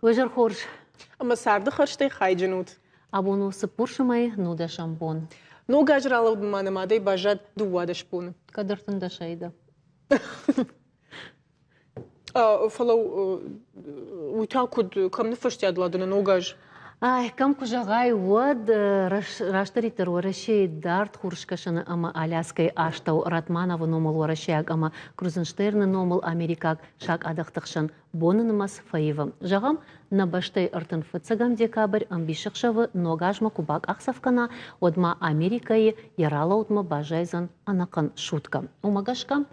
Вежер хорш. Амасарды харштай хайджанут. Абону сыпуршымай нуда шампон. Ну гажрала удманамадай бажат дуада шпун. Кадыртын да шайда. Фалау уйтакуд камны фаштядладына ногаж. Ай, кам кужагай уад раштаритер уарашей дарт хуршкашаны ама Аляской аштау Ратманова номал уарашаяг ама Крузенштерны номал Америкак шак адақтықшын бонынымас фаива. Жағам на баштай ыртын фыцагам декабрь амбишықшавы ногажма кубак ақсавкана одма Америкаи ярала удма бажайзан анақын шутка. Умагашка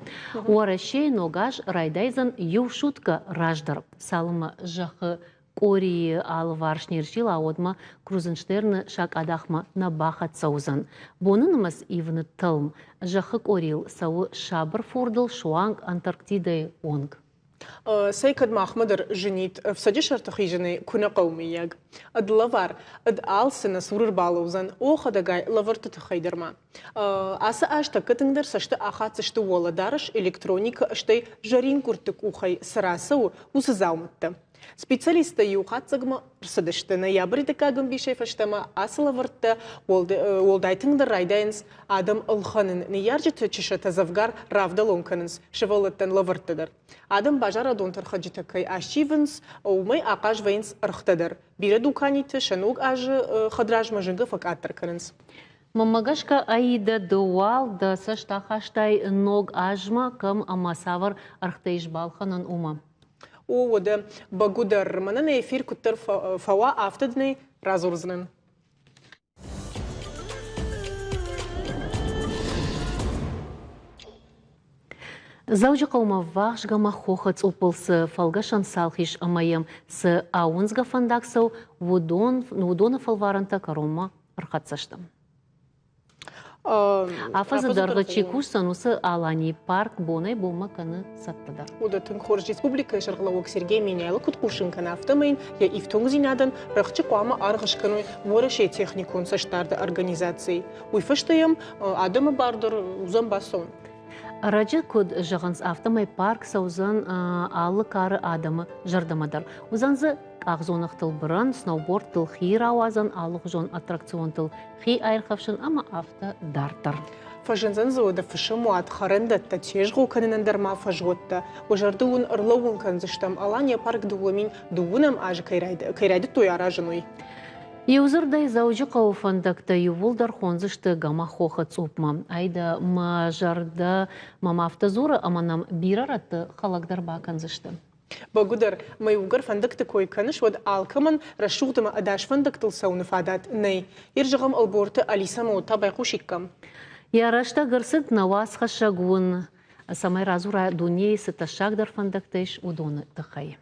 уарашей ногаж райдайзан ю шутка раждар. Салыма жақы Кори ал варшнершил аодма Крузенштерны шак адахма на бахат саузан. Бонынымас ивны тылм. Жахык орил сау шабр фурдл шуанг Антарктидай онг. Сайкад Махмадыр женит в садиш артахижаны куна қаумияг. Ад лавар, ад алсына сурыр балаузан, охадагай лаварты тахайдырма. Асы ашта кытыңдар сашты ахат сашты воладарыш электроника аштай жарин куртык ухай сарасау усызаумытты. Специалисты юқатсығымы рсыдышты ноябрьді кагым бишефаштама асылавыртты олдайтыңдар райдайынс адам ұлханын неяржеті чышы тазавгар равдалонканынс шывалыттан лавырттыдыр. Адам бажар адонтар хаджитакай ашчивынс умай ақаж вайынс ырықтыдыр. Бире дуканиты шануг ажы хадражма жыңғы факаттырканынс. Мамагашка аида дуал да саштахаштай ног ажма кам амасавар архтайш балханын ума. وده بقدر مننا يفير كتر فوا أفتدني رازورزنن. Заужи қаума вағшгама хохац ұпылсы фалгашан салхиш амайым с ауынзга фандаксау вудона фалваранта карома архатсаштым. Афазы дарғы чекуш санусы алани парк бонай болма каны саттыдар. Удатын Хорж Республика Шарғылауық Сергей Меняйлы күткушын каны автомайын, я ифтоң зинадан рақчы қуама арғышқыны ворашей техникун саштарды организации. Уйфаштайым адымы бардыр узан басон. Рajı kod жағынс автомай парк саузан алы кары адамы жардамадар. Узанзы ағзонықтыл бұрын, сноуборд тыл хир ауазан, алық жон аттракцион тыл хи айырқавшын, ама авто дартар. Фажынзан зода фышыму атхарындатта тежғу канынандарма фажғотта. Ожарды он ырлауын канзыштам, алания парк дуламин дуынам ажы кайрайды той аражынуй. Еузырдай заужы қауфандакта ювулдар хонзышты гама хоха цупма. Айда мажарда мама автозура аманам бираратты халагдар баканзышты. Багудар майугар фандакты койканыш вад алкаман рашугдама адаш фандактыл сауны фадат ней. Иржығам алборты алисаму табайқу шиккам. Ярашта гырсыд навас хашагун. Самай разура дуней сыташагдар фандактыш удоны тахай.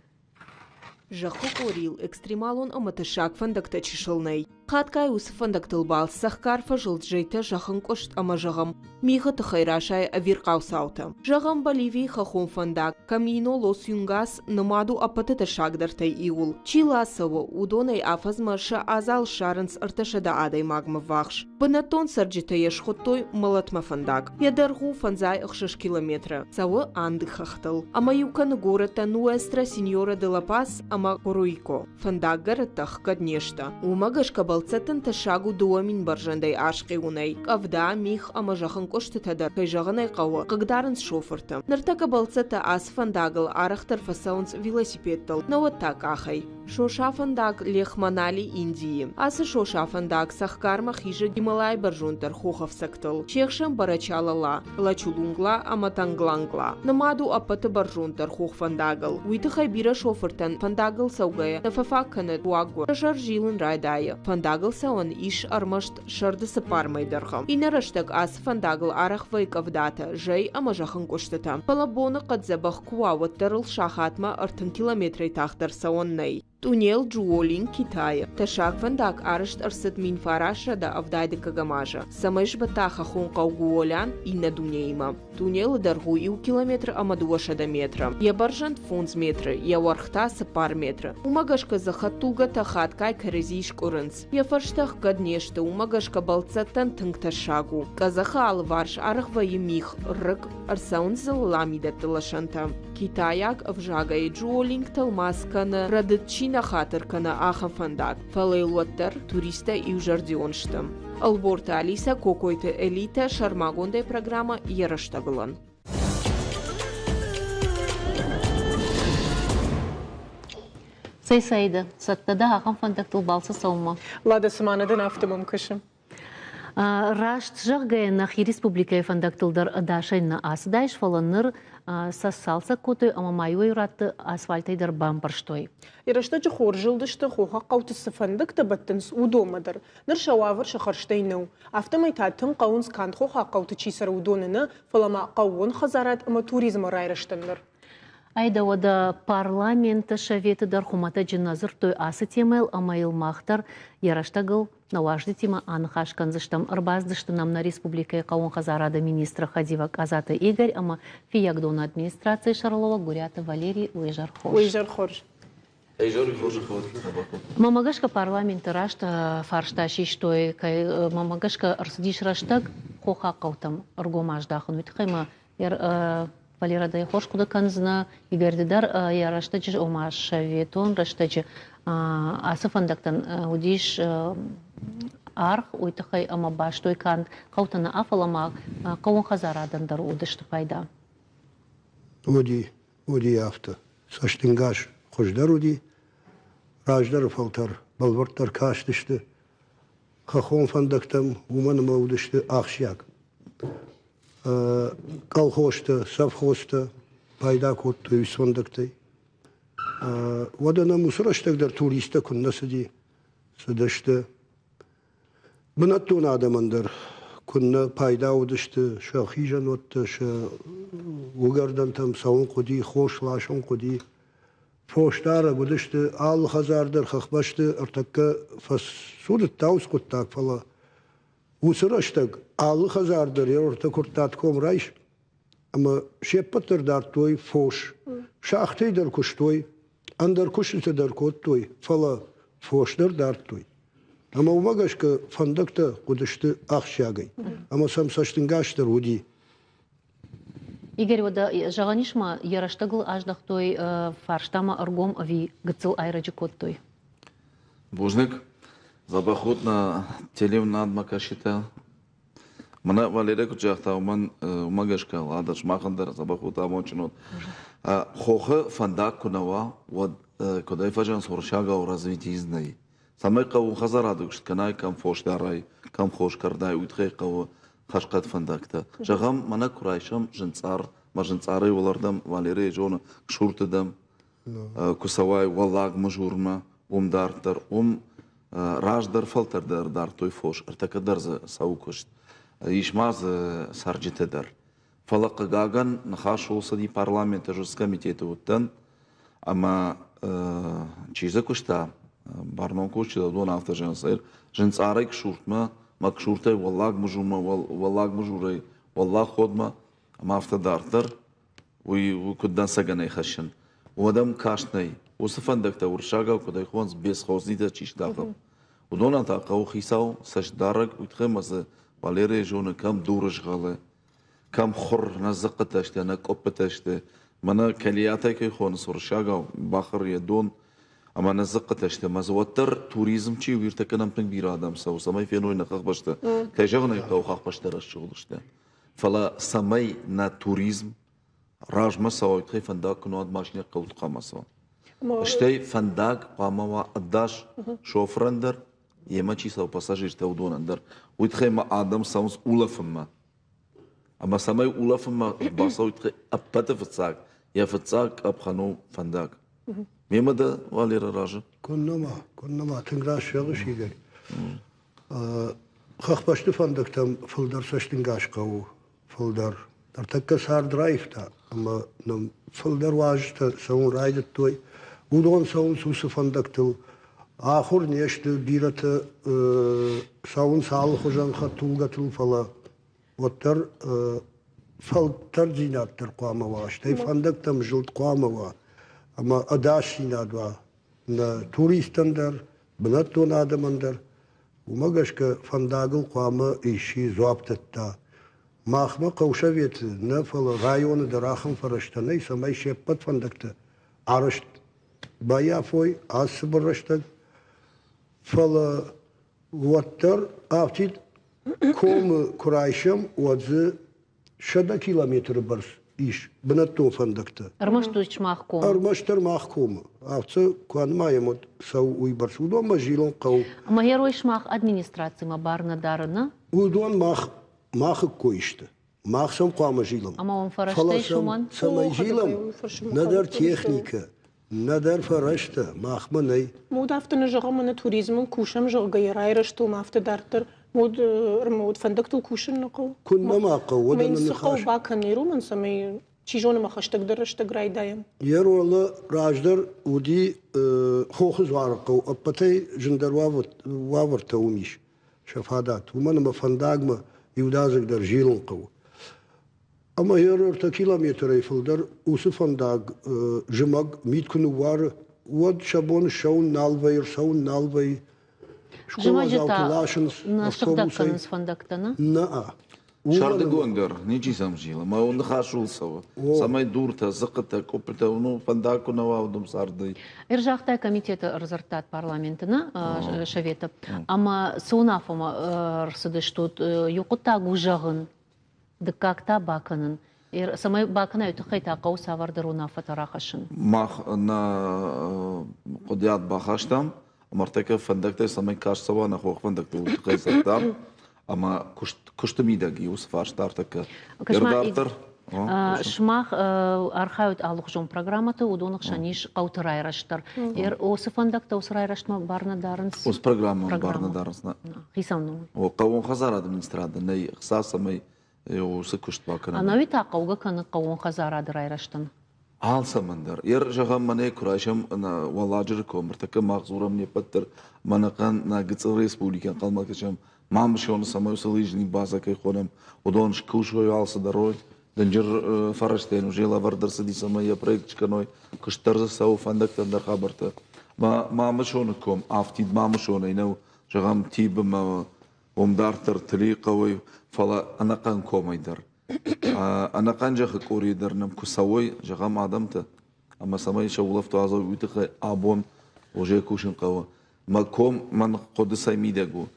Жаху корил экстремалон аматышак фандакта чишылнай. Қаткай усы фандактылбал сахкар фажылт жейті жақын кошт ама жағым. Миғы тұхайрашай авирқау сауты. Жағым Боливий хахун фандак. Камино лос юнгас намаду апаты ташагдартай иул. Чила савы удонай афазма ша азал шарынс ырташада адай магма вахш. Бынатон сарджита ешхоттой малатма фандак. Ядаргу фанзай 6 километра. Савы анды хахтыл. Ама юканы гората Нуэстра Синьора де Ла Пас ама Коруйко. Фандак гаратах каднешта. Умагашка балцатын ташагу дуамин баржандай ашқи унай. Авда мих ама жақын кошты тадар кай жағынай қауы. Қығдарынс шофырты. Ныртака балцата ас фандагыл арақтар фасаунс велосипедтал. Наваттак ахай. Шоша фандак лехманали Индии. Асы шоша фандак сахкарма хижа Гималай баржунтар хохав сактал. Чехшам барачалала. Лачулунгла ама танглангла. Намаду апаты баржунтар хох фандагыл. Уйтыхай бира шофыртан фандагыл саугая. Тафафакканы туагу. Жар жилын райдая. Фандагыл сауан иш армашт шарды сапармайдырғым. Инарыштак ас фандагыл арах вайкавдата. Жай ама жақын коштата. Палабоны қадзабах куаваттарыл шахатма артын километрей тахтар сауаннай. Тунел Джуолин Китая. Ташак фандак арышт арсет мин фараша да авдайды кагамажа. Самайш батаха хон каугуолян и на дунейма. Тунел даргу и у километра амадуаша до метра. Я баржант фунз метра, я вархта сапар метра. Умагашка захатуга тахат кай карезиш корынц. Я фарштах гаднешта умагашка балцатан тынг ташагу. Казаха алварш арахва емих рык арсаунзал ламида талашанта. Китаяк вжагай джуолинг талмасканы радытчина хатырканы аха фандак. Фалейлуаттар туриста и жардионштым. Алборта Алиса кокойты элита шармагондай программа яраштагылан. Sayda, sattada hakan fandaktıl balsa savunma. Lada smanadın aftamım kışım. Рашт жагайнах и республика фандактылдар дашайна асдайш фаланыр сассалса коты амамайой ратты асфальтайдар бампарштой. Ирашта хор жылдышты хоха қаутысы фандакта баттынс удомадар. Ныр шававыр шахарштайнау. Автомайтатын қаунс канд хоха қауты чисар удонына фалама қауын хазарат ама туризм райраштандар. Айда ода парламенті шаветі дар хумата джиназыр той асы темел амайыл мақтар яраштагыл наважды тема анықашкан зыштам ырбаздышты намна республикай қауын хазарада министра Хадива Казата Игорь, ама фиягдон администрации Шарлова Гурята Валерий Уйжархош. Уйжархош. Мамагашка парламенті рашта фаршта шиштой, мамагашка арсдиш раштаг хоха қаутам ыргомаждахын үтқайма Валерада хош куда канзна Игорьдар яраштачы омаш шаветон раштачы асы фандактан удиш арх уйтахай ама баштой канд қаутана афалама қауын хазарадандар удышты пайда. Уди авто. Саштингаш хождар уди. Раждар фалтар. Балвартар каштышты. Хахон фандактам уманама удышты ахшяк. Колхозта, совхозта, пайда котты и сондактай. Водана мусораштагдар туриста кунна сади садашты. Бынаттун адамандар кунна пайда удышты, ша хижан отты, ша угардан там саун куди, хош лашон куди. Фоштара будышты, ал хазардар хахбашты, артакка фасудат таус куттак фала. Усыраштаг аллы хазардар ерорта куртатком райш, ама шеппатырдар той фош, шахтайдар куштой, андар кушитадар коттой, фала фошдар дар той. Ама умагашка фандакта кудышты ахшагай, ама самсаштынгаштар уди. Игорь, ода жағанишма яраштагыл аждахтой фарштама аргом ави гыцыл айраджы коттой. Бужник. Забахут на телевна адмакашита. Мана Валерия кучахта уман умагашка ладаш махандар забахут амочнот. Хохе фандак кунава вот куда фажан соршага у развития знай. Самай кау хазараду канай кам фошдарай, кам хош кардай утхай кау хашкат фандакта. Жагам мана курайшам жинцар, мажинцары олардан Валерия жона шуртадам. Кусавай валаг мажурма умдартар Раждар фалтардар дар той фош, артакадар за саукошт, ишмаз сарджитедар. Фалака гаган нахашул сади парламента жуз комитета уттан, ама чиза кушта, барнон кушта дон авто женсайр, женцарайк шуртма, мак шуртай валлаг мужурай, валлаг ходма, ама автодартар, уй куддан саганай хашин. Уадам кашнай, усафандакта уршага, кудай хванс без хознита чиштагам. Удоната кау хисау сашдарак утхемаза Валерия жона кам дурашгала, кам хор назакаташте, на копаташте, мана калиятай кай хон суршага бахар ядон, ама назакаташте, мазватар туризм чи виртаканам пен бирадам сау, самай феной на хахбашта, кай жагнай кау хахбашта расчулыште. Фала самай на туризм ражма сау итхай фандак кунуад машня каутқамасау. Штей фандак памава аддаш шофрандер ема числа пассажирте удонандар. Уитхема адам саунс улафма. Ама самай улафма баса уитхе апата фацак. Я фацак апхану фандак. Мема да Валера ража. Коннама тынграш шагыш игер. Хахбашты фандактам фылдар саштынгаш кау фылдар. Тартакка сардрайфта, ама нам фылдар важта саун райдат той. Удон саун сусы фандактыл. Ахур нешті бираты саун салы хожанға тулгатыл фала. Оттар фалттар зинаттар қуамава. Штай фандактам жылт қуамава. Ама адаш зинадва. На туристандар, бынаттон адамандар. Умагашка фандагыл қуама иши зуаптатта. Махма Каушавет, Нефала, районы Дарахам Фараштаны, самай Шеппат Фандакта, Арашт Баяфой, Асбараштаг, Фала Ваттар, Автит, Ком Курайшам, Уадзе, 6 километр барс, Иш, Бенатон Фандакта. Армашту чмахком. Армаштар Махкома, Авца, Куанмаемот, Сау Уйбарсудо, Мажилон Кау. Магерой шмах администрации барна дарына. Удон Мах Койшта. Махсам Куамажилом. Ама он фараштай шуман. Самажилом, надар техника, надар фарашта, Махманай. مود أفتنا جاها من توريزم كوشم جا غيراي رشتو ما أفت دارتر مود فندقتو كوشن نقو كنا ما قو من ودنا سقو نخاش. باكن نيرو من سمي تشيجون ما خش تقدر رش تقراي دايم يرو الله راجدر ودي خوخز وارقو أبتي جندر وافر توميش شفادات ومن ما فنداغما يودازك در جيلون قو. أما يرو 1 كيلومتر يفلدر وسفنداغ جماغ ميت كنو وار ود شابون شون نالوي Жима школа жета залтылашынс на автобусы шагдакканыз фандактана. на Шарды гондер, не чисам жила, ма он хашулсава. Самай дурта, зыкыта, копыта, ну фандаку наваудум сарды. Иржахтай комитеті рзыртат парламентіні шаветіп. Ама сунафыма рсыдыштут юқытта гужағын, дыккакта бакынын. Самай бакына өті қайта қау савардыр унафы тарақышын. Мах на қодият бахаштам, мартека фандакта самай кашсава на хох фандакта утқайсаттам. Ама кушты мидаги усфаш тартака. Ердартар. Шмах архают алух жон программаты удонық шаниш қаутырай раштар. Осы фандакта осырай раштма барна дарынс. Ус программа барна дарынсна. Хисамну. О қауын хазар администрада, ней қса самай осы күшт бакана. Анауи тақауға каны қауын хазар адырай раштан. Алсамандар. Ер жағам мане күрашам на валаджыр комыртака мағзурам не паттыр. Манакан на гыцыл республикан қалмакашам. Мамыш оны самай усылыжный база кай хонам. Удон шкылшой алсы дарой. Данжыр фараштен уже лавардырсы ди самай я проект чканой. Кыштарзы сау фандактандар хабарта. Мамыш оны ком. Афтид мамыш оны инау. Жағам тибім омдартыр тили қавай. Фала анакан комайдар. Анакан жағы коридорным кусавой жағам адамты. Ама самай шаулафту азау үтіқай абон уже кушын қава. Маком ман қоды саймидегу.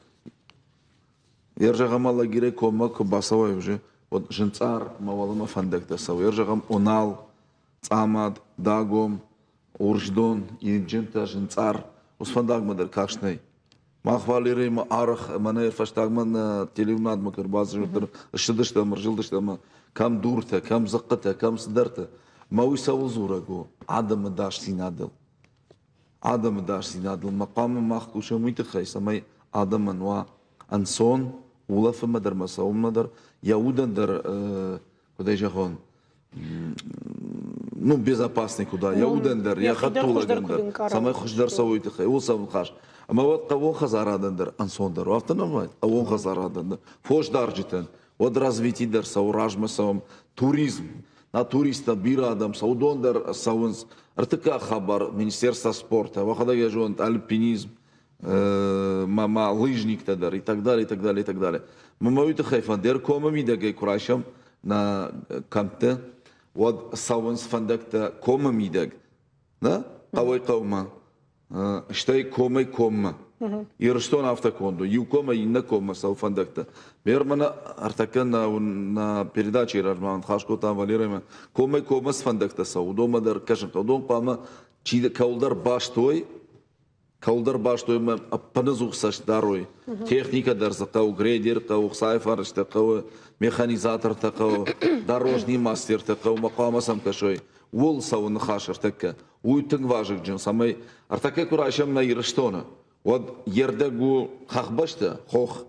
Ер жағам алла гире кома басавай уже. Вот жынцар мавалыма фандакта сау. Ер жағам онал, цамад, дагом, урждон, инжинта жынцар. Усфандагмадар кашнай. Махвалирай ма арах мане фаштагман телевнад макар базы жутыр ышыдышта мыржылдышта ма кам дурта кам зыккыта кам сыдарта мауиса узурагу адамы даш синадыл мақамы махкуша митхай самай адаман ва ансон улафы мадар масаумнадар яудандар куда жахон ну безопасный куда яудандар я хатулагандар самай хуждар савойты ул савын хаш Ама вот кого хазарадандар ансондар, автономат, а он хазарадандар. Фошдар житен, вот развитидар сауражмасам, туризм, на туриста бирадам, саудондар саунс, артыка хабар, министерство спорта, вахада яжон, альпинизм, мама лыжник тадар и так далее, и так далее, и так далее. Мама уйта хайфандер, кома мидагай курашам на камте, вот саунс фандакта кома мидаг, да? Кавай каума. Штай комай комма. Ирштон автоконду. Юкома инна комма сауфандакта. Мермана артакан на передаче Ражман Хашко там валираме. Комай комма с фандакта сау. Дома дар кажем. Дом пама чида каулдар баштой. Каулдар баштой ма паназух саш дарой. Техника дар закау грейдер, кау сайфар, кау механизатор, кау дорожный мастер, кау макама сам кашой. Вол сау хашер такка. Уйтын важык жын самай артаке курашам на ирштона. Вот ердегу хахбашта хох.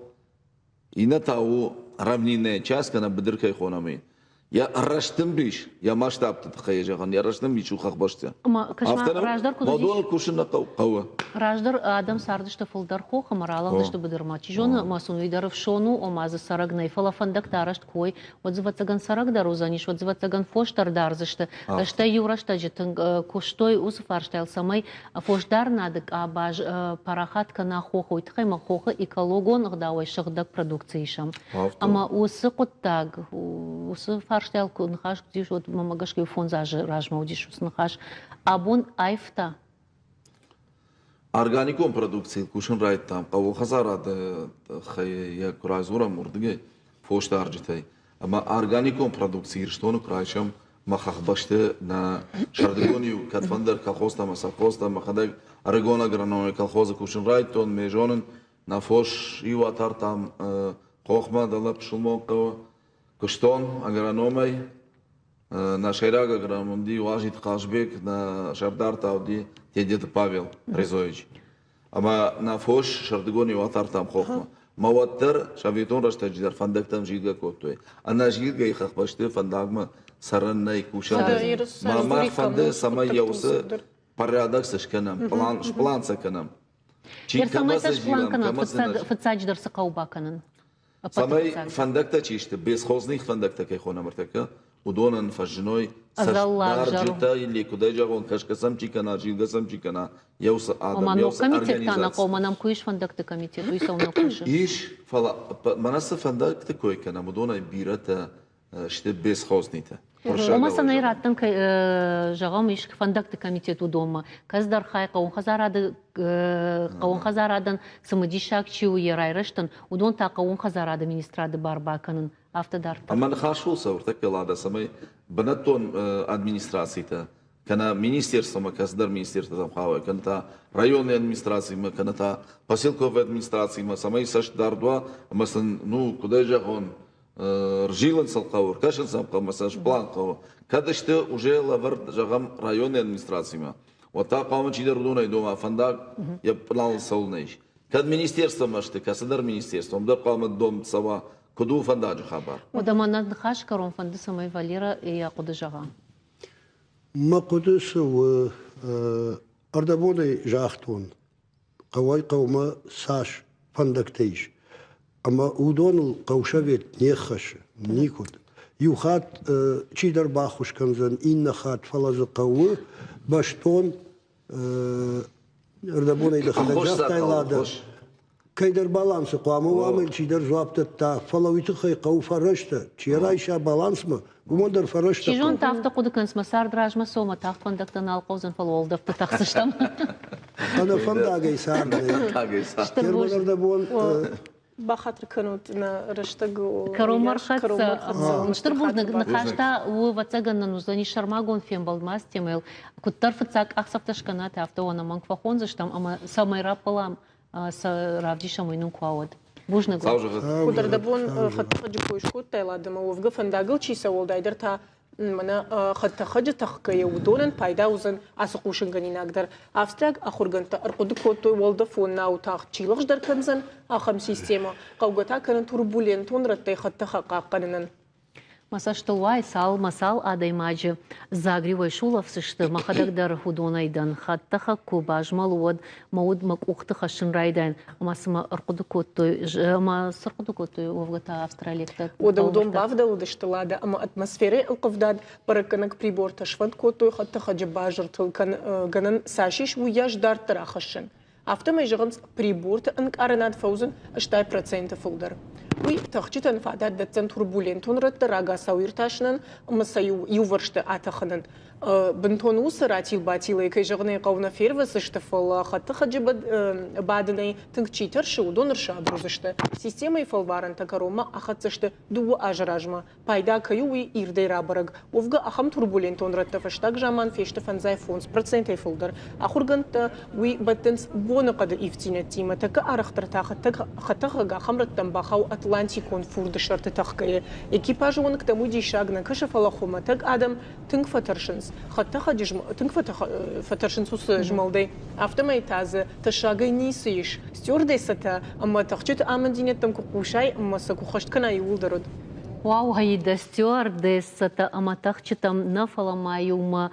Ина тау равнинная частка на бедыркай хонами. Я раштым биш, я масштабты тахаяжаган, я раштым биш ухах башты. Ама кашма раждар Модуал кудудиш кушина кава. раждар адам сардышты фылдар хоха маралалдышты быдырма. Чижона маsun уйдаров шону омазы сарагнай фалафандак тарашт кой. Отзыватсаган сарагдар узаниш, отзыватсаган фоштар дарзышты. Шта юрашта житын куштой узфарштайл самай фошдар надык абаж парахатка на хоха уйтхай ма хоха экологон гдавай шагдак продукциишам. Ама усы куттаг, усы фарштайл кунхаш гдиш вот мамагашки фонзажы ражма удиш уснахаш. Абун айфта. Органиком продукции кушин райт там, кого хазарад хай я курайзура мурдыге фоштар житай. Ама органиком продукции что крайшам махах башты на шардигонию катфандер колхозта масакоста махадаг аргона агрономия колхоза кушин райт тон межонен на фош и ватар там хохма дала пшулмо куштон агрономой на шайрага агрономди важит Кашбек на шардар тауди дед Павел Резович. Ама на фош шардигони ватар там хохма. Маваттар шавитон раштаджидар фандак там жига котой. Ана жига и хахбашты фандагма сараннай кушан. Мама фанде сама яусы порядок сашканам, план саканам. Самай таш план канан фацадждар сакауба канан. Самай фандакта чиште безхозных фандакта кайхона мартака. Удонан фажной саждар или куда жагон кашкасам чикана жилгасам чикана яуса адам яуса организация. Манам куиш фандакта комитет уйса уна куша. Иш фала манаса фандакта кой кана мудона бирата ште безхознита. Омаса найраттан жагам иш фандакта комитет удома. Каздар хай каун хазарадан самадишак чиу ярайраштан удон та каун хазарада министрады барбаканын автодарта. Аман хашул савртак пелада самай банатон администрацията. Кана министерство ма каздар министерство там хава, кана та районная администрация ма, кана та поселковая администрация ма, самай саш дардва, масан ну куда жагон ржилан салқавр, кашан салқав, масаж план қава. Когда что уже лавр жагам районная администрация ма. Вот та қаван чидер удона дома фандак я план салнайш. Кад министерство ма шты, касадар министерство, мдар қаван дом сава куду фандаджи хабар. Удаманад хаш карон фанды самай Валера и куда жага. ما قدس و أردبوني جاختون قوي قوما ساش فندكتيش أما أودون القوشبيت نيخش نيكود يوخات تشيدر باخوش كنزن إن خات فلز قوة باشتون أردبوني دخل جاختاي لادا كيدر بالانس قاموا وامل تشيدر جوابت تا فلويت خي قو فرشته تشيرايشا بالانس ما ومندر فرشته Чижон тафта куда канс масар дражма сома таф фандакта на алқозан фалолда в тахсыштам. أنا فندقي سامي كرمال أردبون بخاطر كانت رشتق Каромархат штырбуз нахашта у вацаган нанузани шармагон фембал мастемел куттар фацак ахсафташкана тафта она мангфахон заштам ама самай рапалам с равдишам инун квауд. Бужна го. Кудардабон хатхаджикуиш куттайладым овга фандагыл чиса олдайдыр та мана хатхаджа тахкая удонан пайда узан асықушынганинагдыр. Австрияг ахурганта арқуды коттой волда фонна утақ чилығждар канзан ахам система қаугата канын турбулентон раттай хатха қаққанынан. Маса штылвай сал масал адаймаджи загривай шулов сышты махадагдар худонайдан хаттаха кубаж малуад мауд мак ухтаха шынрайдан масыма арқуды коттой ама сырқуды коттой овгата австралиякта. Ода удон бавда удыштылада ама атмосфере ылқывдад параканак приборта шванд коттой хаттаха джабажыр тылкан ганан сашиш уяж дартыр ахашын. Автомай жығынс приборта анк аранат фаузын 4% фылдар. Уй тахчитан фадат датсан турбулентон ратта рага сауирташнан маса юваршты атаханан. Бентон усаратил батила и кайжагны қауна фервасы штафала хатта хаджибад бадынай тыңчитар шудоныр шабрузышты. Система и фалваран такарома ахатсышты дуу ажражма. Пайда каю уй ирдей рабараг. Овга ахам турбулентон ратта фаштаг жаман фешты фанзай фонс процентай фолдар. Ахурганта уй баттенс бона қады ифтинет тима. Така арахтар хаттахага хамраттан бахау Атлантикон фурды шарты тахкая. Экипаж он к тому дишагна кашафалахума. Так адам тынг фатаршинс. خطها جم تنكفت فترشن سوس جمالدي أفتما يتازه تشاقي نيسيش ستور ديستا أما تخشيت آمن دينة تمكو قوشاي أما سكو خشت كنا يقول درد Вау, хайда стюардессата аматахчитам нафаламаюма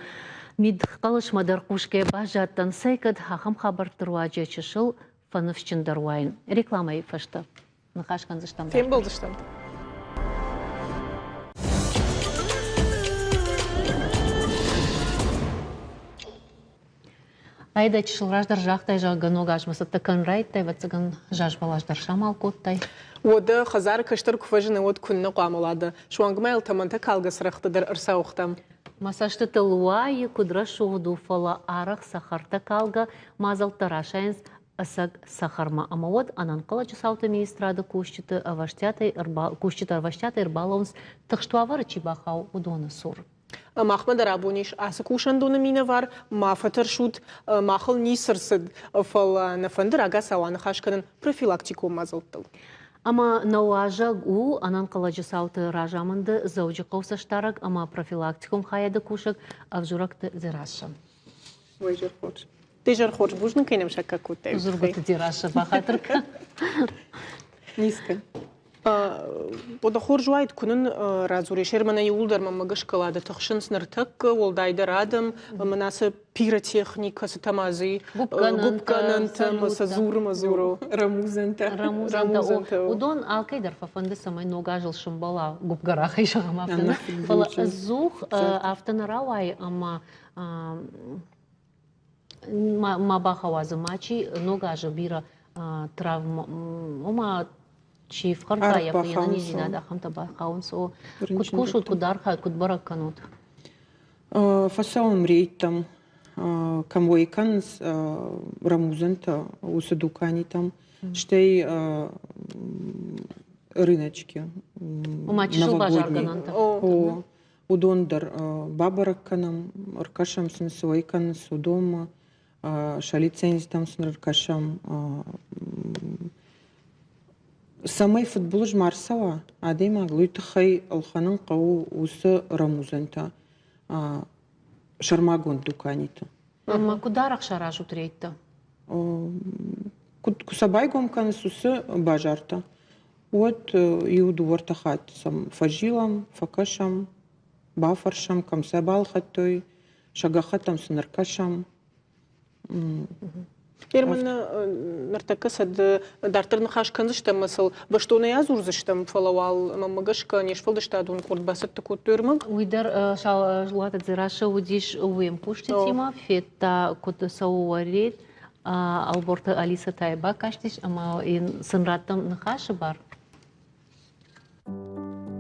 мид қалышмадар кушке бажаттан сайкад хахам хабартыруаджа чышыл фаныфчындарвайн. Рекламай фашта. Нахашкан заштам. Тем был заштам. Айда чышыл раждар жақтай жағы ногажмасы тыкын райттай вацыган жаж балаждар шамал коттай. Ода хазар каштар куфажны от күнні қамылады. Шуангмайл таманта калгас рақтыдар ырсауқтам. Масашты тылуайы кудра шуғду фала арық сахарта калга мазалтара шайынс асаг сахарма. Ама вот анан қылачы сауты министрады кушчыты арваштяты ирбалаунс тықштуавары чибахау удоны сур. Махмад Арабуниш асакушандуна мина вар мафатар шут махал нисырсыд фал нафандыр ага сауаны хашканын профилактику мазылттыл. Ама науажаг у анан калажы сауты ражамынды зауджы қаусаштараг, ама профилактикум хаяды кушак авжуракты зираша. Вайжар хоч. Тежар хоч бужны кайнам шакка куттай. Зургаты зираша бахатырка. Низко. Ода хор жуайт күнін разурешер мана юлдар мамагыш калады тықшын сныртық олдайды радым манасы пиротехникасы тамазы губканын тамасы зуру рамузанта. Удон алкайдар фафанды самай нога жыл шымбала губгара хайшағам автына. Фала зух автына рауай ама мабахавазы мачи нога жы бира травма ома Чиф хартая пьяна не зинада хамта бахаунсо куткушут кударха кудбарак канут. Фасаун рейтам камвойканс рамузанта усадукани там штей рыночки. Умачил бажаргананта. Удондар бабаракканам аркашам сенсойкан судома шалиценз там сын аркашам. Самай футболж марсава, адема глуйтахай алханын қау усы рамузанта шармагон дуканита. Ама кударак шаражу трейта? Кусабайгом каныс усы бажарта. Вот иуду вартахат сам фажилам, факашам, бафаршам, камсабалхатой, шагахатам сынаркашам. Ермана нартакасад дартырны хашканзыштам масыл баштуна язурзыштам фалавал мамагашка нешфалдыштадун курдбасытты куттырмаг. Уйдар шалата зираша удиш уем пуштитима фетта куты сауарит алборта Алиса Тайба каштиш ама сынраттам нахашы бар.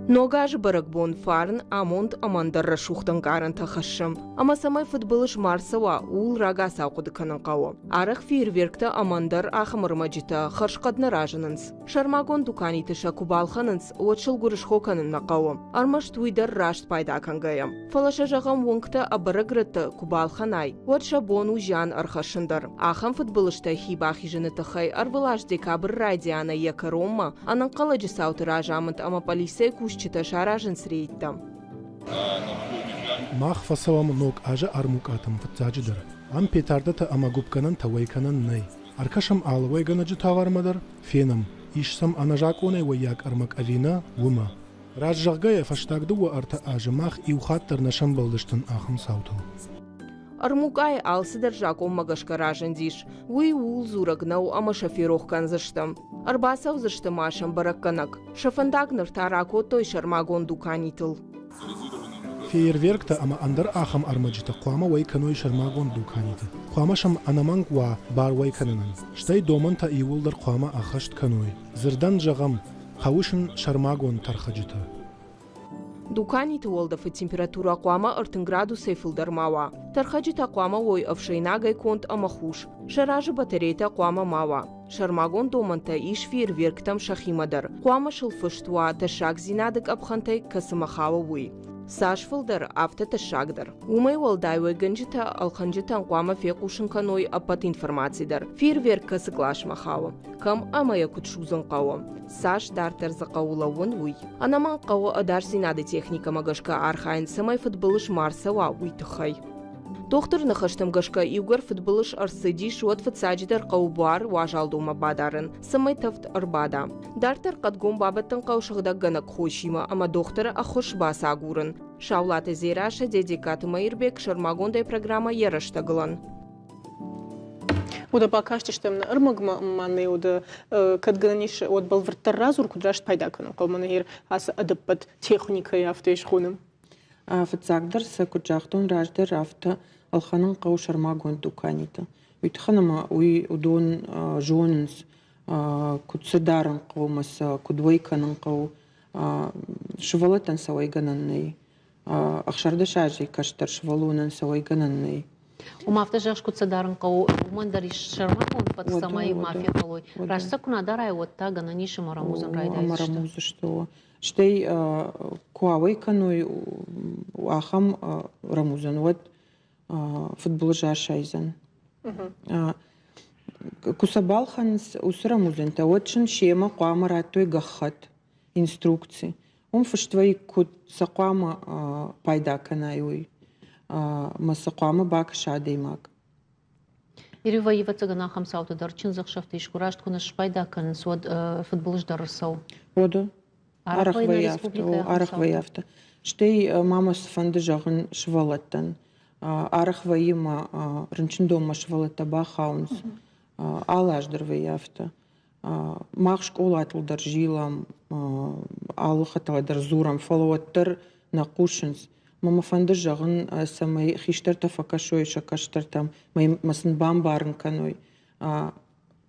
Ногаж баракбон фарн амонт амандар рашухтан гаранта хашым. Ама самай футболыш марсава ул рага сауқуды канан қауы. Арық фейерверкта амандар ахымырмаджита харшқадны ражынынс. Шармагон дуканиты шакубалханынс отшыл гурыш хоканын нақауы. Армаш туйдар рашт пайда кангаям. Фалаша жағам вонкта абарагрыты кубалханай. Вот шабон ужан архашындар. Ахам футболышта хибахи жынытықай арвылаш декабр радиана якарома. Анан қаладжы сауты ражамынд ама полисей чита шаражен срейтам. Мах фасавам ног ажа армукатам фатзаджидар. Ам петардата ама губканан тавайканан най. Аркашам алвайганаджи тавармадар фенам. Ишсам анажаконе ваяк армак авина вума. Раджагая фаштагдуа арта ажа мах иухаттар нашам балдыштан ахам сауту. Армукай алсыдар жаком магашка ражендиш. Уи ул зурагнау ама шафирох канзыштам. Арбасау зыштым ашам баракканак. Шафандагныр тарако той шармагон дуканитыл. Фейерверкта ама андар ахам армаджита қуама вайканой шармагон дуканиты. Қуамашам анаманг ва бар вайкананан. Штай доманта иулдар қуама ахашт каной. Зырдан жағам қауышын шармагон тархаджита. Дуканиты олдафы температура қуама 4 градусай фылдармава. Тархаджита қуама ой авшайнагай конт амахуш. Шаражы батарейта қуама мава. Шармагон доманта иш фейерверктам шахимадар. Қуама шылфыштуа ташак зинадык абхантай касымахава уй. Саш фылдар авта ташагдар. Умай олдайвай гынжита алханжитан қуама фекушын каной апат информацидар. Фейерверк касыклаш махава. Кам амая кутшузын қауа. Саш дартар зақаулауын уй. Анаман қауа адар зинады техника магашка архайн самай футболыш марсава уй тұхай. Доктор нахаштамгашка Игор футболыш арсыди шуат фатсаджидар қаубуар важалдума бадарын, самай тафт арбада. Дартар қадгом бабаттан қаушығда ганак хошима, ама доктора ахош баса агурын. Шаулаты зейраша дедикаты Майырбек шармагондай программа яраштагылан. Уда бакаштыштым ырмагма маны уда кадганиш от балвырттар разур кудраш пайда канам калманагир ас адаппат техника яфтеш хунам. Фатсагдыр сакуджахтон раждыр авто алханын қау шармагон дуканита. Уйтханама уй удон жонынс кудсыдарын қаумаса кудвайканын қау шывалатан савайгананный. Ахшарды шажи каштар шывалунан савайгананный. Умафта жаш кудсыдарын қау умандари шармагон под самай мафия қалой. Рашса кунадарай отта гананиши марамузан райдайзышты. Марамузы что? Штей куавайканой ахам рамузан вот футбол жашайзан. Кусабалханс усрамузан та вот шин шема куамара той гахат инструкции. Фаштвай кут сакуама пайда канаюй. Масакуама бак шадеймак. Ири воеваться гана хамсаута дарчин захшафты ишкурашт кунаш пайда кан свод футболыш дарсау. Воду. Арах ваяфта. Штей мамас фанды жағын швалаттан. Арах ваима рынчин дома швалатта бахаунс. Алаждыр ваяфта. Мах школатылдар жилам. Алыхаталдар зурам. Фалуаттар нақушынс. Мама фанды жағын самай хиштарта факашой шакаштартам. Май масын бамбарын каной.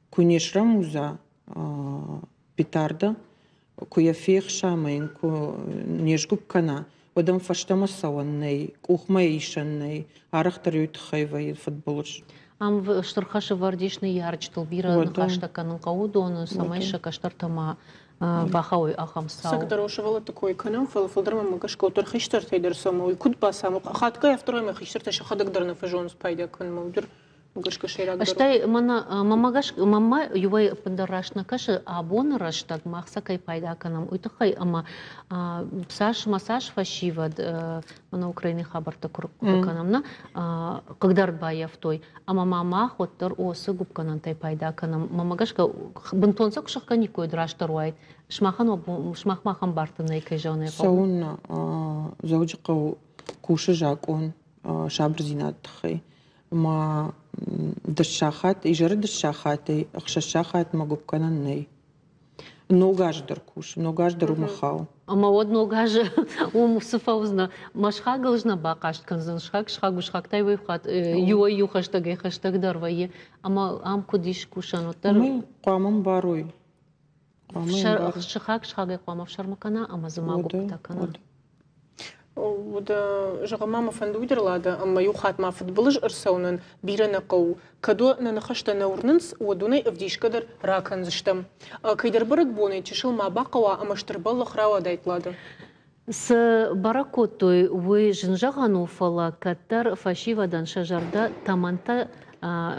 Кунешрам уза питарда. Куя фехша майн ку нежгуб кана. Одам фаштама саванней, кухмай ишанней. Арахтар ютхайвай футболш. Ам в штурхаша вардишный ярчтал бира нахашта канын каудону самай шакаштартама бахауй ахамсау. Сакдарошевала такой канам фалфалдрама магашко торхиштар тайдер самой кудба саму. Хатка я второй махиштар шахадагдар на фажон спайда кан мудр. Аштай мама ювай пандарашна каши абон раштаг махсакай пайда канам уйтахай ама псаш масаж фашивад на Украине хабарта канамна когда бая в той ама мама хоттар осы губ канантай пайда канам мамагашка бунтонса кушахка никой драштаруайт шмахмахан бартынай кайжаунай саунна заужиқау куши жакон шабрзинат тхай ما دشاخات إجارة دشاخاتي أخشاشاخات ما جوب كانن ني نوجاج دركوش نوجاج درو مخاو أما ود نوجاج ومصفوزنا مش خاجلجنا باقاش كنزن شخاق تاي ويخات يو خشتاق درويه أما أم كوديش كوشانو تر أمي قامم باروي شخاق قام في شرمكنا أما زما جوب تاكنا ودا جغماما فندويدرلادا أما يوخات ما فضبلج أرسونن بيرنا قو كدو ننخشت نورننس ودوني أفديش كدر راكن زشتم كيدر برق بوني تشل ما باقوا أما شتربال خراوا دايتلادا с баракотой вы жинжагану фала каттар фашивадан шажарда таманта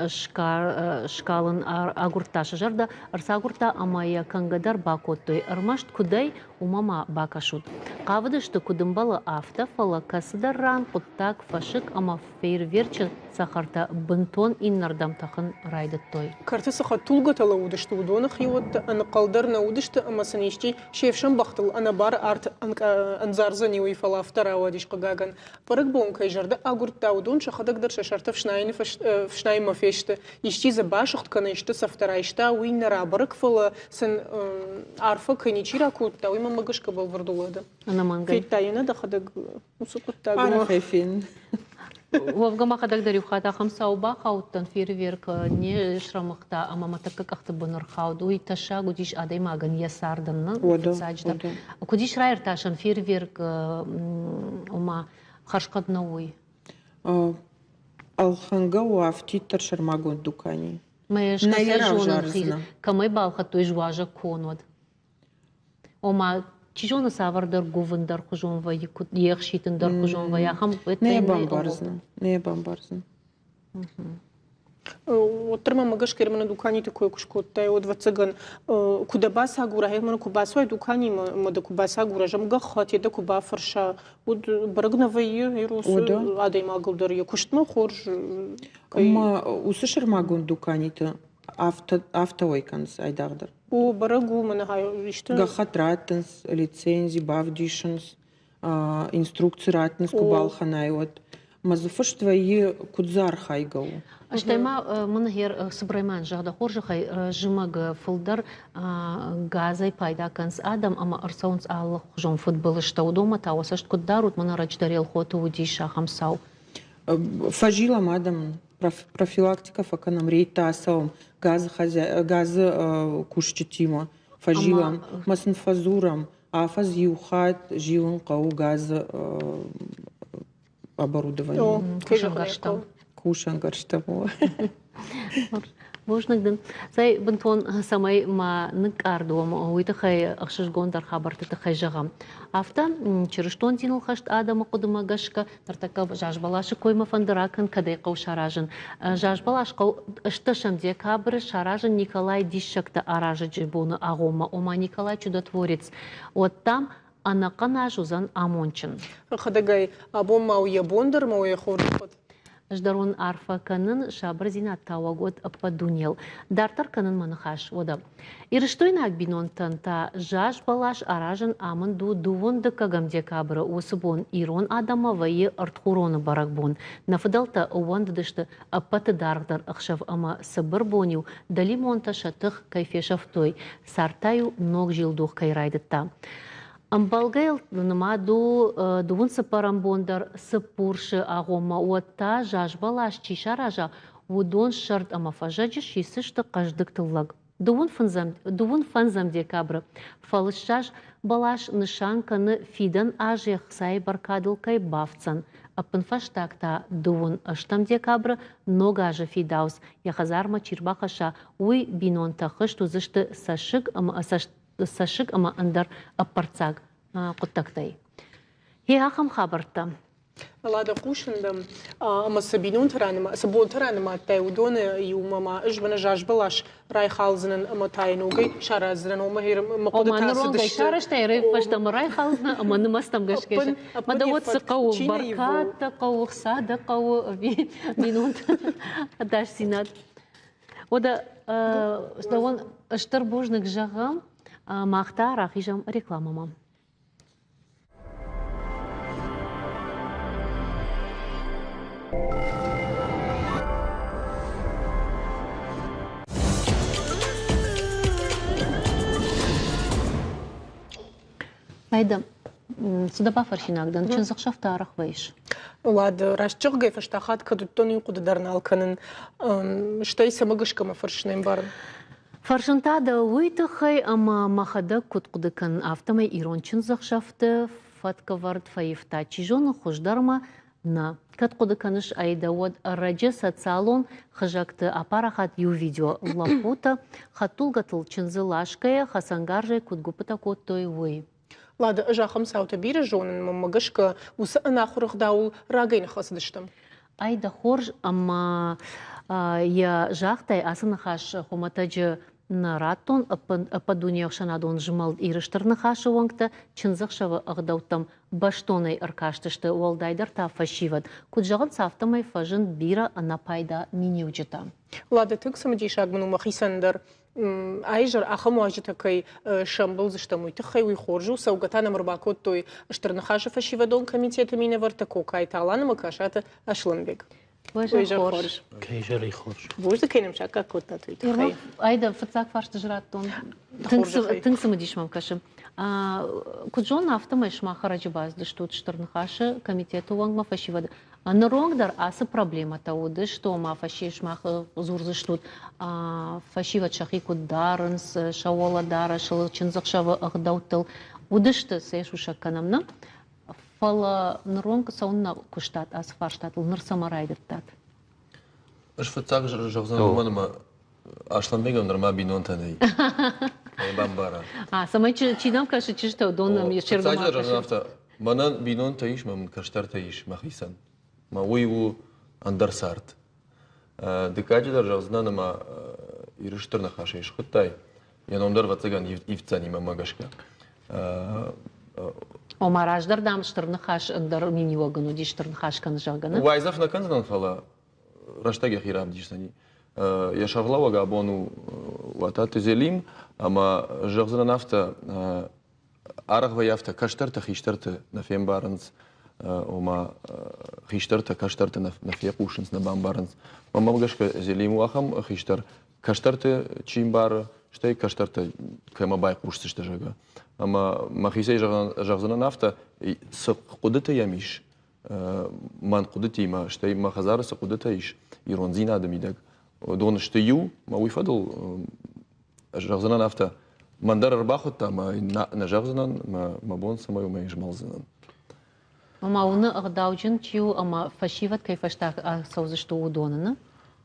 шкалын агурта шажарда арсагурта амая кангадар бакотой армашт кудай умама бакашут кавдышты кудымбала афта фала касыдарран путтак фашик ама фейерверче сахарта бынтон иннардам тахын райдыттой карты саха тулгатала удышты удонах йот ана калдарна удышты ама саништи шефшам бахтыл ана бар арт анзарзани уй фала втора вадиш кагаган парак бонка жарда агурта удон шахадагдар шашарта фшнайны фшнайма феште ишти за башахт канышты сафтарайшта уйнара барак фала сан арфа каничира кутта уйма магашка был вардулада ана мангай фитайна да хадаг усукутта ана хайфин وفقما خدك دريو خاطا خمسة وبا خاوتن فيرفيرك ني شرمختا اما متكك اخت بنر خاود وي تشا غديش ادي ماغن يساردن ساجدا كوديش راير تاشن فيرفيرك وما خرشقد نوي الخنقا وافتيتر شرماغون دوكاني ما يشكا كمي بالخ توي جواجا كونود وما Чижона савардар гувандар хужонва ехшитендар хужонва яхам не бамбарзна Отрма магаш кермана дуканите кои кушкоттай од вацган кудабаса гура хемана кубасой дукани мада кубаса гура жамга хати да куба фарша од брагнавай ирус адай магылдар я куштма хорж Ма усышыр магун дуканите автоойканс айдагдар. о барагу мана хай иште Гахатратенс, лицензи, бавдишенс, инструкции ратенс кубалханайот. Мазуфыштва и кудзар хайгау. Аштайма мынхер Субрайман жағда хоржықай жымаг фылдар газай пайда канс адам, ама арсаунс аллах жон футбол штау дома тауасашт куддарут мына рачдарел хоту удиша хамсау. Фажилам адам профилактика факанам рейтасаум газы кушчетима. Фажилам масынфазурам афаз юхат живын қау газы оборудование. Кушангарштау. Кушангарштау. Божнагдын. Сай бынтон самай ма нык ардуам уйтахай ахшишгондар хабартытахай жағам. Афта чырыштон тинул хашт адама кудыма гашка тартакав жажбалашы койма фандыракын кадай қау шаражын. Жажбалаш қау ыштышам декабрь шаражын Николай Дишшакта аражы джибуны агома. Ома Николай чудотворец. Вот там анакана жузан амончын. хадагай абом мауя бондар мауя хоржпат Ждарон арфа канын шабыр зинат тауагот падунел. Дартар канын манахаш ода. Ирыштойнак бинонтан та жаш балаш аражын амын дувонды кагам декабры осыбон ирон адама вайы артхуроны баракбон. Нафыдалта уанды дышты аппаты даргдар ақшав ама сыбыр боню дали монта шатых кайфешавтой. Сартаю ног жилдух кайрайдытта. Амбалгайл нымаду дуын сыпарам бондар сыпуршы ағома уатта жажбалаш чишаража удон шарт амафажаджи шисышты қаждық тыллаг. Дуын фанзам декабры. Фалышаш балаш нышанканы фидан ажех сай баркадылкай бавцан. Апынфаштакта дуын ыштам декабры ногажы фидаус. Яхазарма чирбахаша уй бинон тахыш тузышты сашык ама андар аппарцаг құттақтай. Хеахам хабарта. Лада кушандам ама сабинун тараныма сабон тараныма тай удоны юмама ижбана жажбалаш райхалзынын ама тайнугай шаразран ома хер Оманыронгай шараштай райфаштам райхалзны ама нымастам гашкеш. Мадавот сықау барката қау сада қау минут даш синат. Ода штавон ыштыр божнық жағам мақта рахижам рекламама. Айда, судапа фаршинагдан, чын зақшафта арақ вайш. Лада рашчығгай фаштахат кадуттон юқудадарна алканын штай самагышкама фаршинайм барын. Фаршынтада уйтахай ама махада куткудыкан автомай ирончын зақшафты фаткавард фаифта чижоны хождарма на каткудыканыш айдавод раджа социалон хажакты апарахат ю видео лапута хатулгатыл чынзылашкая хасангаржай кутгупыта коттой вой. Лада жахам саута бире жонын мамагышка усы анахурых дау рагайны хасыдыштым. Айда хорж ама я жахтай асынахаш хоматаджы наратон ападуния шанадон жмал ирыштырны хашы оңкта чынзықшавы ағдауттам баштонай аркаштышты уалдайдар та фашивад. Куджағын сафтамай фажын бира анапайда минеуджита. Лада тык самадишаг мну махисандар айжар ахам уажитакай шамбыл зыштамуйты хайуй хоржу саугатана мрбакот той штырнахаша фашивадон комитета мине вартако кайта алана макашата ашланбек. Хорж. Кейжери хорж. Божда кейнем шака кот на туйты хай. Айда фацак фаршты жраттон. Тыңсымы дишмам кашым. Куджон автомай шмаха раджибазды штут штырнахаша комитета уангма фашивады. Наронгдар асы проблема тауды, что ма фаши шмаха зурзы штут фашиват шахи кударынс, шауала дара, шалы чынзақшавы ағдаутыл. Удышты сэшу шакканамна. Фала наронг саунна куштат асы фарштатыл, нырсамарайдыттат. Аш фацак жағзан оманыма ашланбегам нырма бинон танай. Бамбара. Самай чидам каши чишта донам ешергама каши. Фацак жағзан манан бинон таиш, мамын каштар таиш, махисан. Ма уйву андар сарт. Декадидер жавзнан ма ирыштырна хаши шхыттай. Яномдар вацаган ивцани мамагашка. Омараждар дам штырнахаш дар миньогanu диштырнахаш канжагана. Вайзаф на канзан фала раштаги хирам дишсани. Я шавлава габону ватат зелим, ама жавзана нафта арахва яфта каштарта хиштарта на фембаранс. Ома хиштарта каштарта на фекушинс на бамбаранс. Мама магашка зелиму ахам хиштар каштарта чимбар штай каштарта кемабай кушсыш жага. Ама махисей жавзана нафта с кудыта ямиш. Ман кудыти ма штай махазара с кудыта иш. Иронзина адамидак. Дон штаю ма уйфадл жавзана нафта мандар арбахота ма на жавзанан ма бон самаю ма ижмалзанан. Ама уны ағдауджын чиу ама фашиват кайфаштақ саузышты удонына?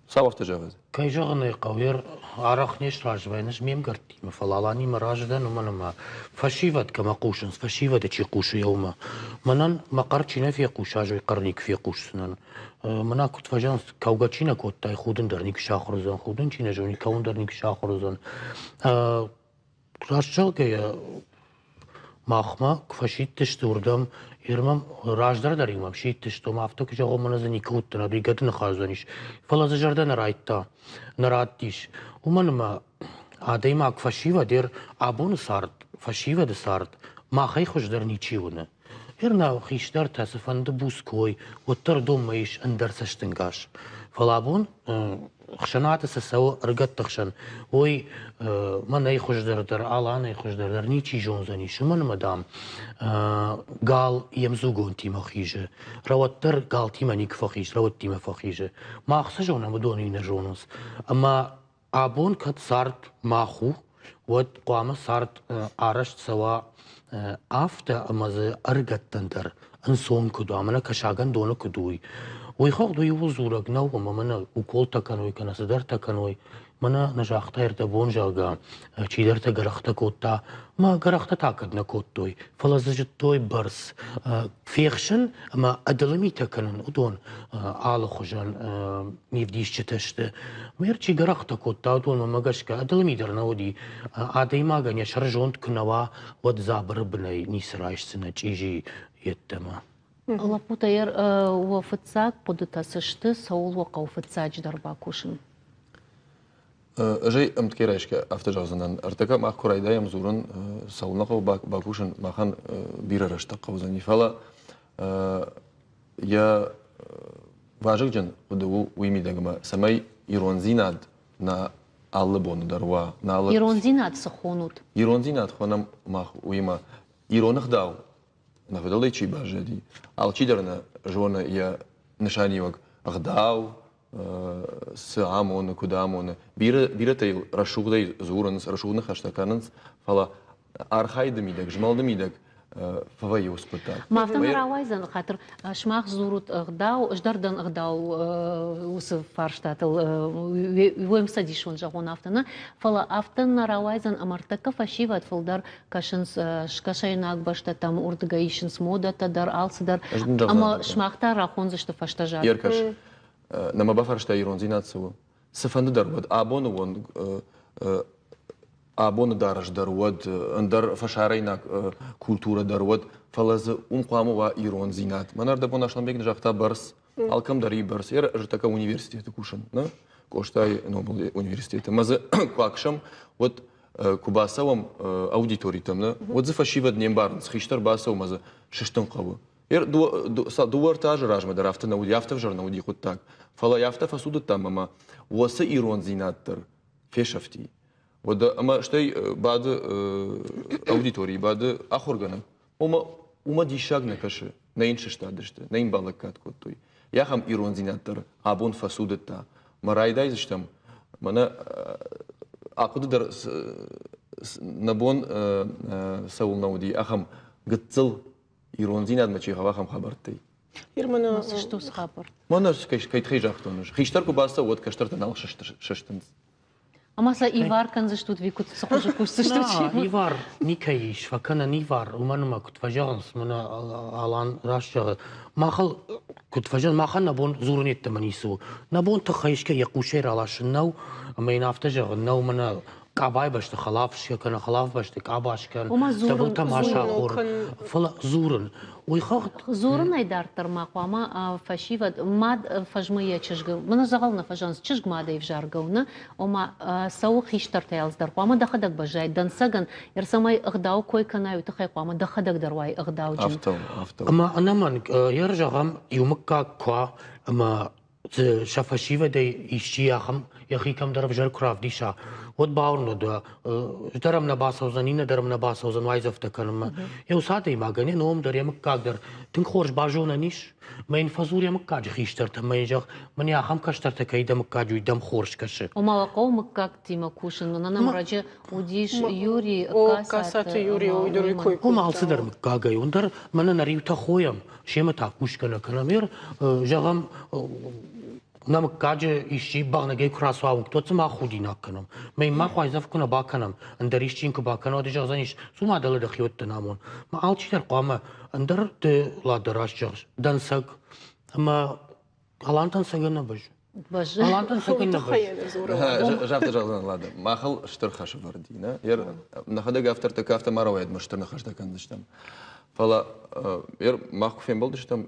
Савафта жаваз. Кай жағыны қауер арақ неш ражвайныш мемгарти. Фалалани ма раждан уманыма фашиват кама қушынс, фашиват ечи қушы яума. Манан мақар чина фе қуш, ажвай қарник фе қушсынан. Мана кут фажанс каугачина коттай худын дарник шахрузан, худын чина жони каун дарник шахрузан. Рашчал гая махма кфашиттешті урдам Ирмам раждар даримам шиттешті мафта ки жағо мана зани куттана бригадын хазаниш. Фалаза жардан райтта, нараттиш. Уманыма адайма кфашива дер абон сард, фашива де сард. Махай хождар ничивуна. Ирна хиштар тасыфанды буской, оттар доммаиш андарсаштынгаш. Фалабон خشنات سسوا رجعت تخشن وي من أي خوش در آلان أي خوش در نيچي جونزني شو من مدام قال يمزوجون تيم خيجة روتر قال تيم نيك فخيج روت تيم فخيجة ما خسجونا مدوني نجونس أما أبون كت صارت ماخو ود قام صارت عرشت سوا أفتا أما ز أرجعت تندر إنسان كدو أمنا كشاغن دونه كدوي ويخاطو يوزورك نو منا وكل تكنوي كنا صدر تكنوي منا نجاحت يرتبون جاغا چیدر تا گرخت کوتا ما گرخت تاکد نکوتوی فلازجتوی برس فيخشن اما ادلمي تكنن ودون آل خوجان ميفديش چتشت ميرچي گرخت کوتا ودون ما مگشكا ادلمي در نودي آدي ما گنيا شرجونت كنوا ود زابر بني نيسرايش سنة چيجي يتما Лапутайыр уафыцак подытасышты саул уақау фыцач дарба кушын. Жай амткерайшка автожавзанан артака мах курайдаям зурын саулнақау бакушын махан бирарашта қаузани фала я важык жан удуу уймидагыма самай иронзинад на аллы бону дарва на аллы Иронзинад сахонут. Иронзинад хонам мах уйма иронах дау на федалай чи бажади алчидерна жона я нишаниок агдау с амон кудамон биратay рашугдай зуранс рашугнах аштаканс фала архайдымидак жмалдымидак фавайус пыта Мафтан равайзан хатыр шмах зурут агдау ждардан агдау усы фарштатыл воймса дишон жагон автана фала автан равайзан амартака фашиват фалдар кашынс шкашайнак башта там урдгаишинс мода тадар алсыдар ама шмахта рахонзышты фаштажат Еркаш нама бафаршта иронзинацию сафанды дарвад абону вон абону дараш дарвад андар фашарайнак культура дарвад фалазы умқаму ва иронзинат манар да понашланбек жакта барс алкам дари барс ер жтака университеты кушан на коштай нобл университеты мазы квакшам вот кубасавам аудиторитам на вот за фашива днем барнс хиштар басав мазы шиштон қабы ер дуар тажы ражма дар авто науди авто жарнауди ход так фала яфта фасуды там ама осы иронзинаттар фешафти вот ама штай бады аудитории бады ахоргана ума дишагна каши на инше штадышты на ин балакат коттой яхам иронзинаттар абон фасуды та марайдай зыштам мана акуды дар набон саул науди ахам гыцыл иронзинад мачи хавахам хабартай Ирмана Что с хапар? мана кайтхай жахтоныш хиштар кубаса вот каштарта нал шаштынс Амаса ивар канзыштут викут сахожу кушсышты Ивар никаиш, факана нивар, уманыма кут важаганс, мана алан рашчага. Махал كنت فجأة ما خلنا نبون زورني التمنيسو نبون تخيش كي يقوشير على شنو ما ينافتجر النو من كعباي باش تخلاف شي كان خلاف باش تكعباش كان وما زورن- تبوتا ما زورن شاخور وكان- فلا زورن ويخاخت زورن айдар тырмақвама фашиват мад фажмыя чыжгы. Мына загална фажанс чыжг мадайв жаргауны, ома сау хиштар таялздар. Қвама дахадак бажай. Дансаган ерсамай ығдау кой канаю тахай қвама дахадак дарвай ығдау джин. автор أما أنا من يرجعهم يومك كوا أما شافشيفة دي إشياء خم يخي كم درب جر كراف ديشا ود باورنا ده درم نباسه وزنين درم نباسه وزن وايز افتكرم يو ساعتي ما جاني نوم در يمك كاقدر تنخورش باجونا نيش ما ينفزور يمك كاج خيشترت ما ينجح من يا خم كشترت كيدم كاجو يدم خورش كشه Ома лақау как тима кушин, но нам раджа удиш Юрий касат Юрий уйдури кой. هم عالصدر مكاجي وندر من نريو تخويم شيء متاكوش كنا كلامير جغم نام كاجي إشي بعنا جاي كراسواون كتوت ما خودينا كنام ما خوايزف كنا باكنام اندر إشين كباكنا ودي جغزانيش سو ما دل دخيوت تنامون ما عالشي ترقامة اندر لا دراش جغش دنسق اما هلان تنسقنا بج баж. هلان تنسقنا بج تخيل زورا. جافت جازن لادا ما خل شترخش فردينا ير نخدق افتر تكافت مرويد مشتر نخش دكندشتم فلا ير ما خفين بلدشتم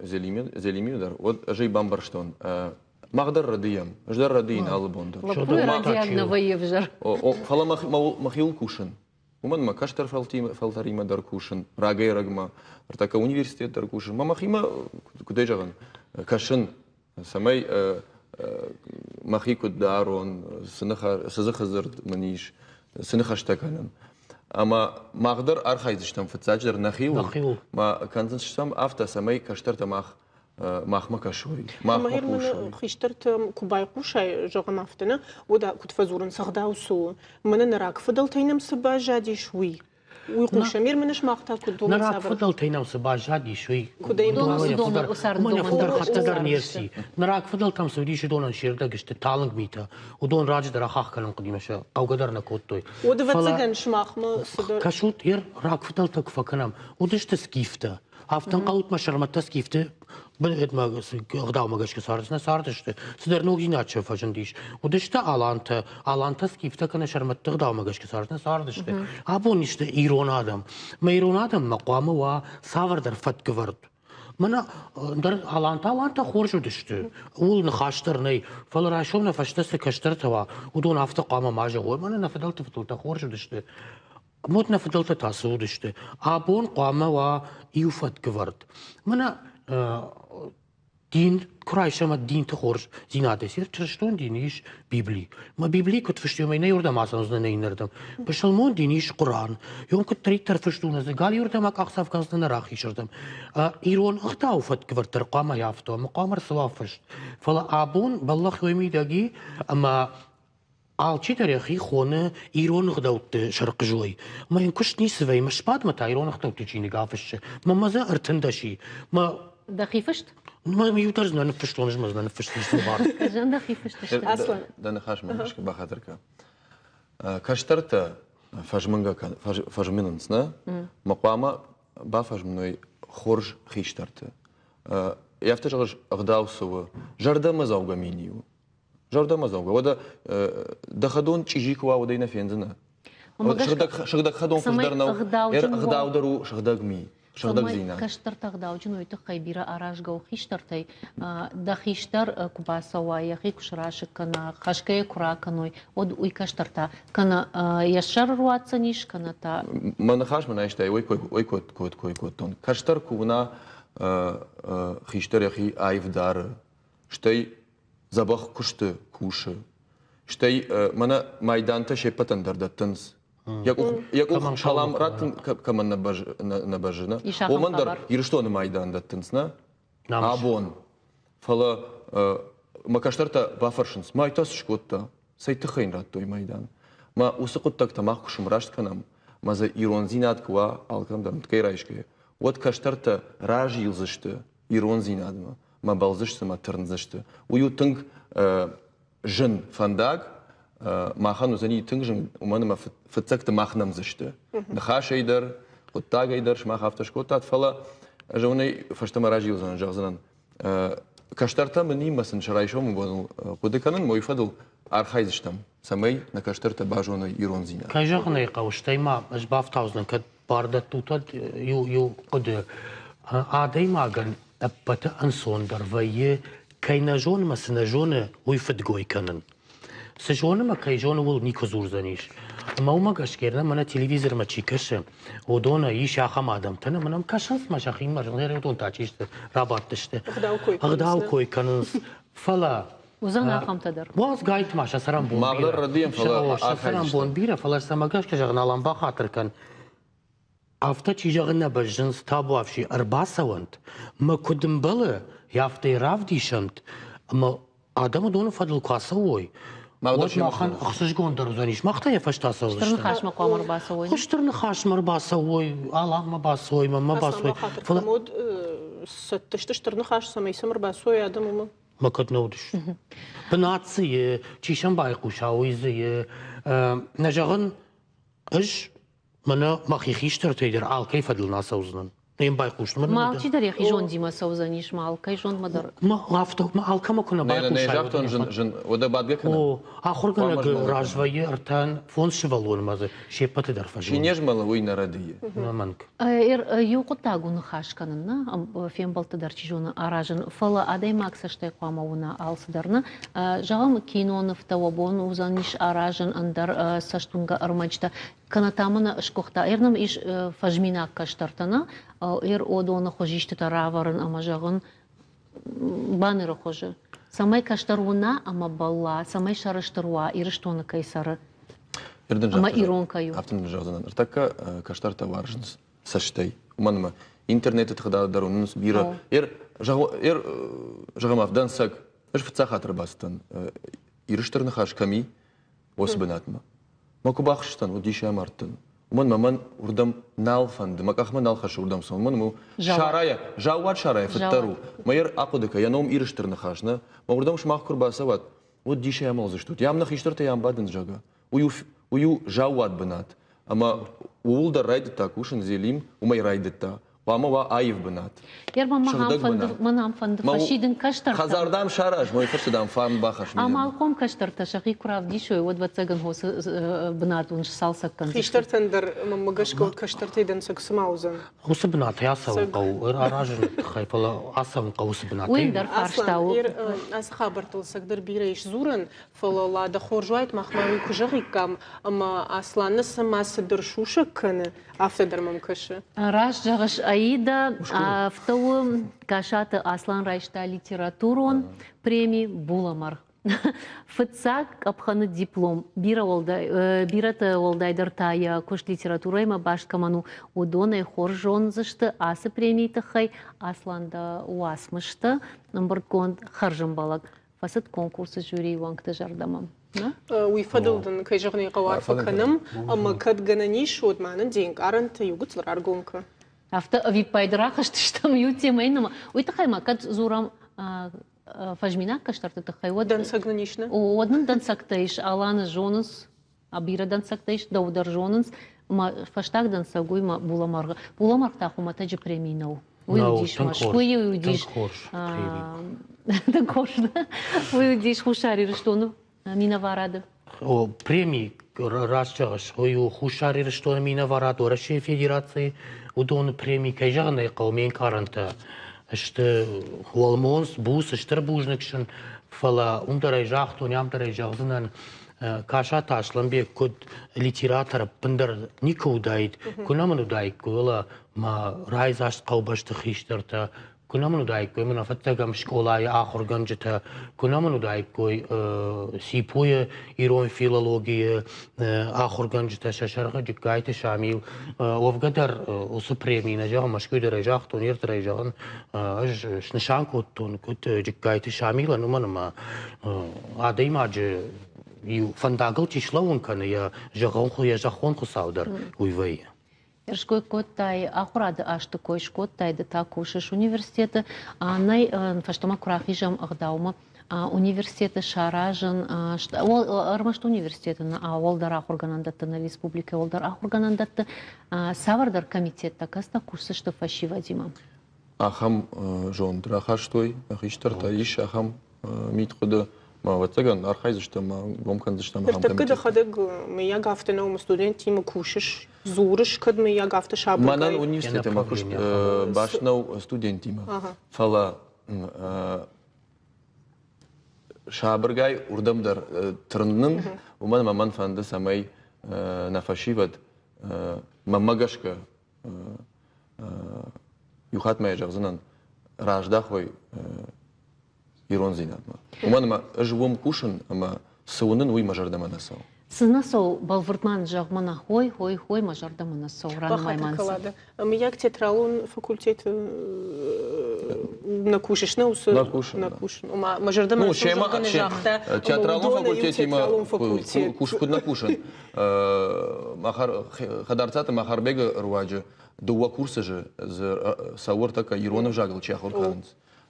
زليمي در ود جاي بامبرشتون مقدر رديم جدر ردين على بوندر Лапуй радиально воевжар. فلا مخيل كوشن ومن ما كشتر فلتريما در كوشن راجي رجما ارتكا университет در كوشن ما مخيما كده جغن كشن سمي مخي كد دارون سزخزر منيش سنخشتكنن اما مقدر ارخايزشتم فتساجر نخيو ما كانزشتم افتا سمي كشترت مخما كشوي ما هي من خيشترت كوباي قوشاي جغم افتنا ودا كنت فزورن سغداوسو من نراك فضل تينم سبا جادي شوي ويقوش مير منش مقطع كدوم نراك صبر فضل تينام سبا جادي شوي كدايم دوم أسار من دوم يفضل حتى در أسار نيرسي نراك فضل تام سوديش دون شيردا قشت تالنج ميتا ودون راج در اخاخ كلام قديمه شا او قدر نكوتوي ودا فتسجن شماخ صدر كشوت ير راك فضل تكفى كلام ودش تسكيفته هافتن قوت ما شرمت تسكيفته بلد ما غداو ما قش كسارتنا صارتشته صدر نوغي ناتش فجنديش ودشتا الانتا سكيفته كنا شرمت غداو ما قش كسارتنا صارتشته ابون işte ايرون ادم ما ايرون ادم مقامه و سافر در فت گورد منا در الانتا خورج دشته اول نخاشتر ني فلراشوم نفشتس كشترتوا ودون هفته قامه ماجه و من نفدلت فتلت خورج دشته موت نفدلت تاسو دشته ابون قامه و يوفت گورد منا دين كرايشة ما دين تخرج زينات يصير تشتون دينيش بيبلي ما بيبلي كنت فشتو ما ينور دم عصام زنا ينردم بس المون دينيش قرآن يوم كنت تريد ترفشتون زنا قال يور دم أقصف كان زنا راخي شردم إيرون اختاو فت كبر ترقام يافتو مقامر سوافشت فلا أبون بالله خويمي دقي أما آلچی تاریخی خونه ایران خداوت شرق جوی ما اینکش نیست وی مش بعد ما تا ایران خداوت چی نگافش ما مزه ارتندشی ما دخيفشت؟ ما يوترز نفشت ونج مزنا نفشت نفس البار كجان دخيفشت اصلا ده نخاش منش بخاطرك كشترت فجمننسنا مقامة بافجمنوي خرج خيشترت يفتجرج اغداوسو جردا مزوغا مينيو جردا مزوغا ودا دخدون تشيجيكوا ودينا فينزنا شغدك خدون فجدرنا اغداو شغدك مي شغدك زينا كشتر تغداو جنو يتخي بيرا أراجو خيشترتي دا خيشتر كوباسا ويا كشراش كنا خشكي كرا كنوي ود وي كشترتا كنا يشر رواتسنيش كنا تا ما نخاش من ايشتاي وي كوت تون كشتر كونا خيشتر يخي ايف دار شتي زبخ كشت كوش شتي منا ميدانتا شيبتن دردتنس يقول شالام راتن كمان نبجنا ومندر يرشتون ميدان دتنسنا ابون فلا ما كشترتا بافرشنس ما يتاس شكوتا سيتخين راتوي ميدان ما وسقطتك تماخ شمراشت كنام ما زي ايرون زينات كوا الكم دم تكيرايشكي ود كشترتا راجي يلزشت ايرون زينات ما بلزشت ما ترنزشت ويوتنك جن فنداق ما خانو زني تنجن ومن ما فتسكت ما خنم زشته نخاش يدر قطاق يدرش ما خافتش قطات فلا جوني فشتم راجي وزن جغزن Каштарта мені масын шарайшом болу. Кудыканын мой фадыл архайзыштам. Самай на каштарта бажона ирон зина. Кайжағын қауыштайма, aš baftausnan, kad pardatūtad jau kod ādaimagan apata ansondar vai kai nažon mas nažon uifat goikanan. Sažona ma kai žona vol niko zurzaniš. Mauma gaškerna mana televizor ma čikaše. Odona iş yaxam adam tana manam kaşans ma şaxim ma jnere odon taçiste rabattiste. Agdav koykanız fala وزن أخم تدر. باز قايت ماشا سرام بون مابلر رديم فلا سرام بون بيرا فلا سماقاش كجغنا لان باخاطر كان أفتا تيجغنا بجنس تابو أفشي أرباسا وانت ما كدن بلا يافتي رافدي شنت أما آدم دون فضل كاسوي ما خان أخصش قوندر زانيش ما اختايا فاش تاسوي اشترن خاش مقام أرباسوي اشترن خاش مرباسوي الله ما باسوي ما باسوي فلا مود ستشترن خاش سميسم أرباسوي آدم ما كنت نودش بناتسي تيشان بايقوشاوي زي نجاغن اش منا ما خيخيش ترتيدر عال كيف هاد الناس اوزنن نيم بايقوش ما تقدر يا أخي جون ديما سوزانيش مال كي جون مدر ما عفتو ما عال كما كنا بايقوشاوي نجاكتون جن وده بعد بكنا آخر كنا راجوية ارتان فون شفالون مازه شيبات در فجون شينيج مالوي نردية منك يوقت تاغون خاش كاننا فين بلت در تجون أراجن فلا أدي ماكس شتى قامونا ألصدرنا جام كينون فتوابون وزانيش أراجن أندر سشتونغا أرمجتا كانت تامنا شكوختا إرنم إيش فجمينا كشترتنا أودون خوجيشت تراورن أما جاغن بانر خوجه سامي كشترونا أما بالله سامي شرشتروا إيرشتونا كيسر أما إيرون كيو أفتن جاغزنا ارتكا كشترتا وارجنس سشتي ومنما интернет تخدا درونس بيرا جاغم أفدان ساق إيش فتساخات رباستن إيرشترنا خاش كمي وسبناتما ماكو باخشتن وديش أمرتن ومن وردم نالفند ما كأخمن نالخش وردم صون مو شرايا جواد شرايا فترو ما أقودك يا نوم إيرشترنا خاشنا ما وردمش ما أخكر باسوات وديش أمال زشتوت يام نخيشترت يام بعدين جاga ويو جواد بنات أما ولد رايد تاكوشن زيليم وما يرايد تا وما وعايف بنات يربا ما هم فند فشيدن كشتر خزاردام شراج ما يفرشدام فام باخش أما القوم كشتر تشقي كراف دي شوي ود تسجن هو بنات ونش سالسك كان خيشتر تندر ممجش كود كشتر تيدن سكس ماوزن هو بنات يا سو قو راجل خايف لا أصلا قوس بنات وين در فارشتاو أصلا خبرت السقدر بيريش زورن فلا ده خورجوات مخماوي كجري كم أما أصلا نس ما صدر شوشك كن أفتدر ممكشه راش جغش أيدا أفتو كاشات أصلا رايشتا ليتراتورون بريمي بولامر فتساق أبخان диплом بيرا والدايدر تايا كوش ليتراتورة ما باش كمانو ودونا خورجون زشت آس بريمي تخي أصلا دا واسمشت نمبر كونت خرجن بالك فسد كونكورس جوري وانك تجردمم ويفضل كيجغني قوار فكنم أما كد جنانيش ود معنا دينك أرنت يوجد لرارجونك أفتا في بايدراخش تشتم يوتي ما إنما ويتخيل ما كد زورم فجمينا كشترت تخيل ودن سجنانيشنا ودن دن سكتيش ألان جونس أبيرا دن سكتيش دودر جونس ما فشتاق دن سجوي ما بولا مرغ تاخو ما تجي بريمينو ويوديش مشكوي ويوديش تنكورش ويوديش خوشاري رشتونو مينا варада. О премии расчагаш, ой хушари рштона мина варад, Россия Федерации удон премии кайжагна калмен каранта. Что Уолмонс бус штер бужникшен фала ундарай жахтон ямдарай жагзынан каша ташланбек код литератор пындыр никудайт, кунамудайт кола ма райзаш калбашты хиштерта كنا دايك كوي من فتاة مشكولة آخر جنجتها كنا دايك كوي سيبوية إيرون فيلولوجيا آخر جنجتها شرقة جكاية شاميل وفقدر وسبريمي نجاهم مشكو درجة تونير درجة شنشان كوتون كوت جكاية شاميل إنه من ما عادي ما ج يو فنداغل تشلون كان يا جاون خو يا جاخون خو ساودر ويوي Шкой коттай ахурады ашты кой шкоттайды такушыш университеты най фаштама курахижам агдаума университеты шаражын армашты университетын олдар ахурганандатты на республика олдар ахурганандатты савардар комитетта каста курсы что фаши вадима Ахам жондра хаштой, ахиштарта иш ахам митхуда ма ватаган архайзыштам гомканзыштам ахам. Иртакыда хадаг мия гафта наум студент тима кушиш, зуриш кад мия гафта шабргай. Манан университете макуш башнау студент тима. Фала шабргай урдамдар трнным, уман маман фанда самай нафашиват мамагашка юхат майжагзынан раждахвай ирон зинатма. Уман живом кушан, ама саунын уй мажардаманасау. Сынасау балвыртман жағмана хой мажардаманасау ранмаймансы. Мияк театралун факультет накушиш на усы. Накушин. Мажардаманасау жағганы жақта. Театралун факультет има кушкуд накушан. Хадарцата махарбега руаджа. Дуа курса же саур така иронов жагал чахор ханц.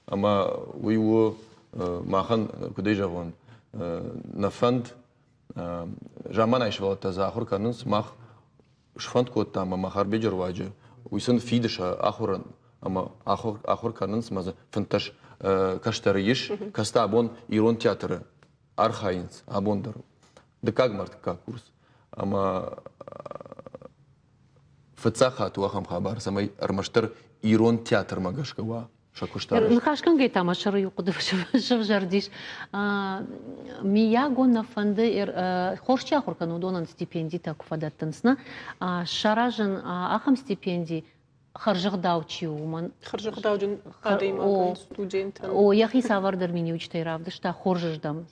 Ама уйу махан кудей жавон на фанд жаман айшвал та захор канынс мах шфанд кот там махар беджер ваджа уйсын фидыша ахуран ама ахур канынс маза фанташ каштарыш каста абон ирон театры архаинс абондар да как март как курс ама фцаха туахам хабар самай армаштар ирон театр магашкава шакуштар. Нахашкан гей тамашары юқуды жардиш. Мия гонна фанды хорча хоркан удонан стипендий так фадаттансна. Шаражын ахам стипендий харжыгдау чиуман. Харжыгдау жын адайма студент. О яхи савардар мини учтай равдышта хоржыждам.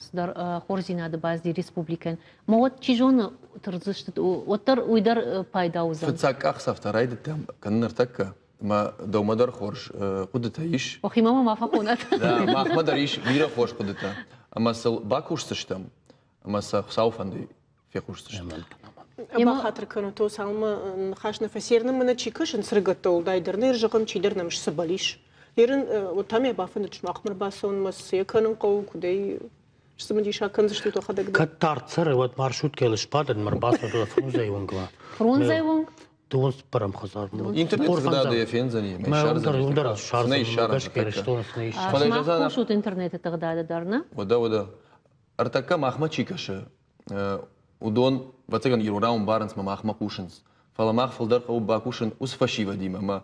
Хорзинады базди республикан. Ма вот чижоны тұрзышты. Оттар уйдар пайда узан. Фцак ахса вторайды там каннар такка. ما دومدار خورش قدرت هيش. وخي ماما ما فقونات. لا ما أحمد ريش ميرا خورش قدرته. أما سل باكوش تشتم. أما ساوفندي في خوش تشتم. أما خاطر كانوا توصل خاشنا فسيرنا من تشيكش نسرقت تول دايدر نرجعهم تشيدرنا مش سباليش. ليرن وتامي بافن تشماخ مرباسون مسيا كانوا قو كدي شسمدي شاكن زشتو تخدق. كتار صار وقت مارشوت كيلش بعد مرباسون تو فرونزاي وانقوا. فرونزاي وانق. دونس برام خزار. إنترنت خدا ده يفينزني. ما يقدر شارز. نيش كيرشتون نيش. ما خوشوت إنترنت تغدا دارنا. ودا. أرتكا ماخما تشيكشه. ودون بتجن يروراون بارنس ما ماخما كوشنز. فلا ماخ فلدر قو باكوشن أسفشيفا ديما ما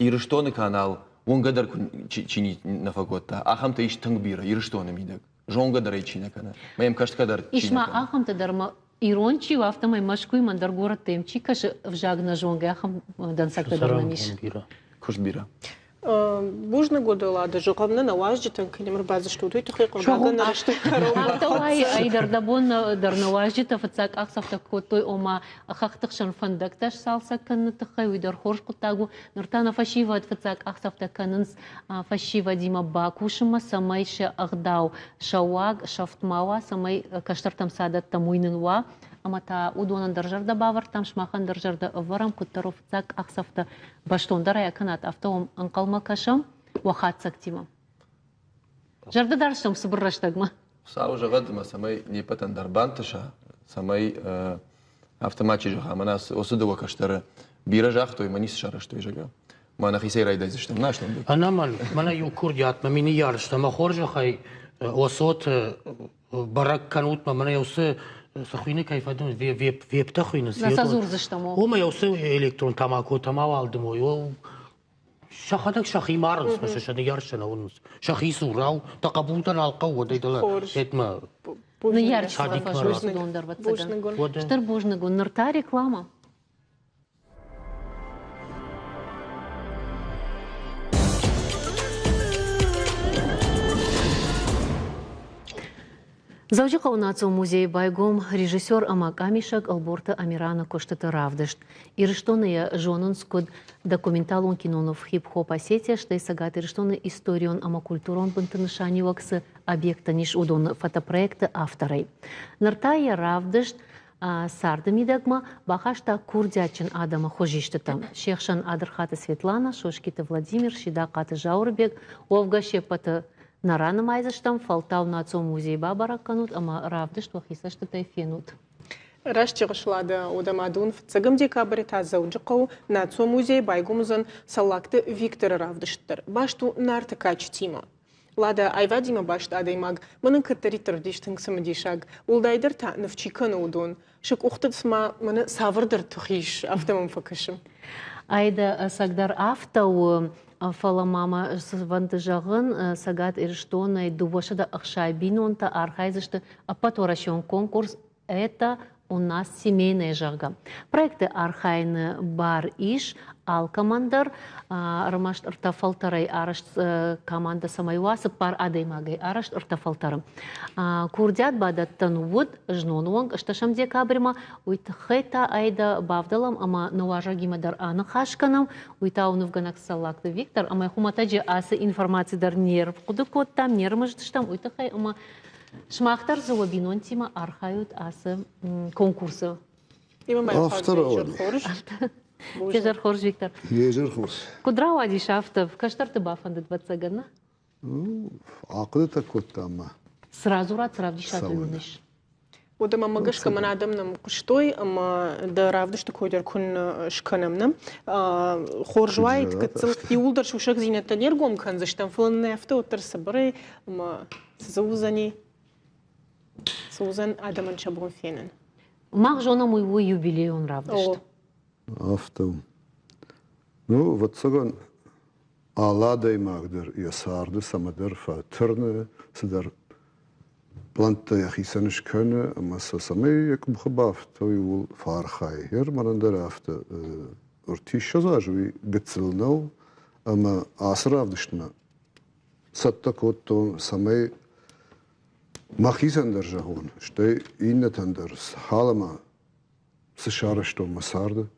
يرشتون كانال وون قدر تشيني نفقوتا. أخم تيش تنبيرة يرشتون ميدك. جون قدر يشينا كنا. ما يمكنش قدر. إيش ما أخم تدر ما Ирончи в автомай машкуй мандар город темчи каш в жагна жонгахам дансак тадарнамиш. Кушбира. Бужна года лада жоғамна наважжитан кенемір базы штуды тұқиқын ғағын арашты қарауға. Автовай айдардабон дарнаважжита фацак ақсафта көтой ома қақтықшын фандакташ салса кәнні тұқай уйдар хорш құттагу нұртана фашива фацак ақсафта кәнінс фашива дима бакушыма самайшы ағдау шауаг шафтмауа самай каштартам садатта мойнынуа. Амата удонан държарда бавар там шмахан държарда варам куттаров цак ақсафта баштондар аяканат автоом анқалма кашам вахат сактима. Жарда дарштам сыбырраштагма. Сау жагадма самай непатан дарбантыша самай автоматчи жаха манас осудова каштары бира жахтой манис шараштой жага. Мана хисей райдайзыштам наштам. Анаман мана юкурдиат мамини ярштам хоржа хай осот барак канут мана юсы سخوینه کیف دون ویب تخوینه سیاد. نسازور زشتمو. ما یوسف الکترون تماکو تمام آلدم و شخدک شخی مارنس مش شنیارش نونس شخی سوراو تقبولتن القوة دیدلا اتما. نیارش فاش دوندر بتسگن. شتر بوجنگون نرتا реклама. Заужи қаунацу музей байгом режиссер Амакамишак Алборта Амирана Коштата Равдышт. Ирыштоная жонунскуд документалон кинонов хип-хоп осетия, что и сагат ирыштоны историон амакультурон бантанышани ваксы объекта ниш удон фотопроекта авторой. Нартая Равдышт сардамидагма бахашта курдячин Адама хожиштата. Шехшан Адрхата Светлана, Шошкита Владимир, Шидаката Жаурбек, Овгашепата Нарана майзаштам фалтау нацо музей бабара канут, ама равдышт вахисаштата и фенут. رشتغش لادا ودمادون في تسقم ديكابري تا زوجقو ناتسو موزي بايقومزن سلاكت فيكتور رافدشتر باشتو نارتكاч تيما لادا айвадима башт адаймаг мынын кыттери тырдиштың сымдишаг улдайдыр та нывчикан удун шык ухтыцма мыны савырдыр тухиш автомам факышым Айда сагдар автау фала мама вантажагын сагат ирштона и дубошада ахшайбинонта архайзышты апаторашон конкурс это у нас семейная жага. Проекты Архайн бар иш, ал командар, рамашт артафалтарай арашт команда самайвасы пар адаймагай арашт артафалтарым. Курдят бадат танувуд, жнонуанг, шташам декабрима, уйтхайта айда бавдалам, ама наважагимадар аны хашканам, уйтауну в ганак салакты Виктор, ама хуматаджи асы информации дар нерв, куды код там, нермыштыштам, уйтхай, ама Шмахтар завобинон тима архают асы конкурсы. Автор олади. Ежер хорж, Виктор. Ежер хорж. Кудра вадиш автов? Каштар ты бафанды 20 годна? Ақыды так коттама. Сразу рад сравдиш атылыныш. Удама магашка манадамнам куштой, ама да равдышты койдер кун шканамнам. Хоржуайт кыцыл и улдар шушак зинета нергом канзыштам флан нефта оттар сабры, ама заузани Сузан адаман чабон фенен. Мах жона моего юбилей он равдышты. Автом. Ну, вот саган аладай магдер ясарды самадер фатырны садар планта яхисаныш көне амаса самай як бхабаф той ул фархай. Хер манандар афта уртиш жазажуи бецилнау ама асравдышна. Сатта коттон самай Махизандер жагон, что иннетандер халама сшарашто масарда,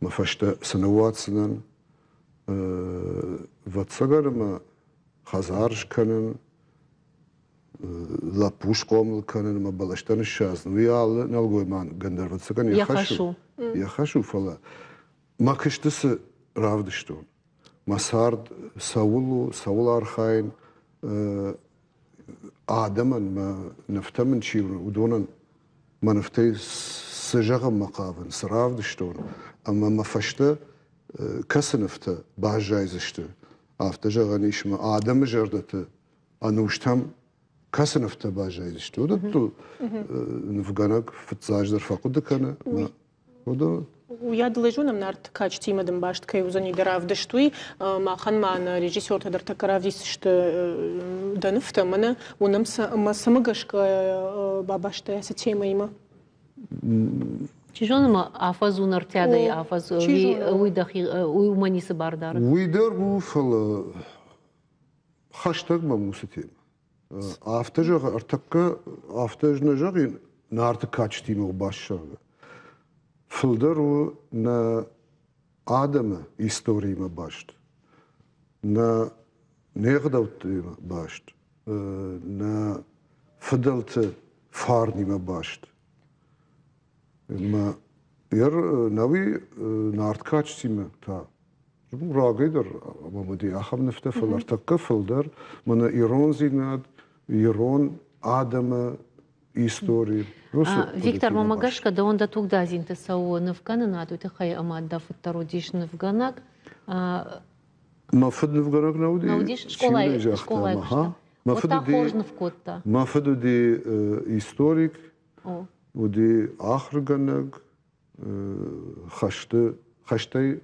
мафашта санаватсынан, ватсагарма хазарш können, лапуш комл können, ма балаштан шаз. Ну я алла налгой ман гандер ватсаган я хашу. Я хашу фала. Макыштыс равдыштон. Масард Саул архайн آدمان ما نفتمن شيء ودونا ما نفتي سجاغ مقابن سراف دشتون أما ما فشته كس نفته باجايزشته أفتجا غنيش ما آدم جردته أنوشتم كس نفته باجايزشته وده تو نفقانك فتزاج در فقد كنا ما وده وياد لجونم نارت كاч تيمدم башт кай узани равдыштуй махан ман режиссер тадар такарависшт даныфта мана унамса самагашка бабашта яса тема има Чижонма афазу нартяда и афазу уйдахи уйманисы бардар. Уйдар буфала хаштаг мамусатим. Автожаг артакка автожна жагин нарт кач тима башшага. Филдеру на Адама историяма башт, на негдавтима башт, на фиделте фарнима башт. Ма яр нави нарткачтима та. Рагайдер, мамади ахам нефте филдер такка филдер, мана Ирон зинад, Ирон Адама истории. Виктор Мамагашка, да он да тогда зинте сау навгана наду, ты хай ама да футародиш навганак. Мафад навганак науди? Наудиш школа экшта. Ота хожна в котта. Мафаду ди историк, уди ахрганак, хаштай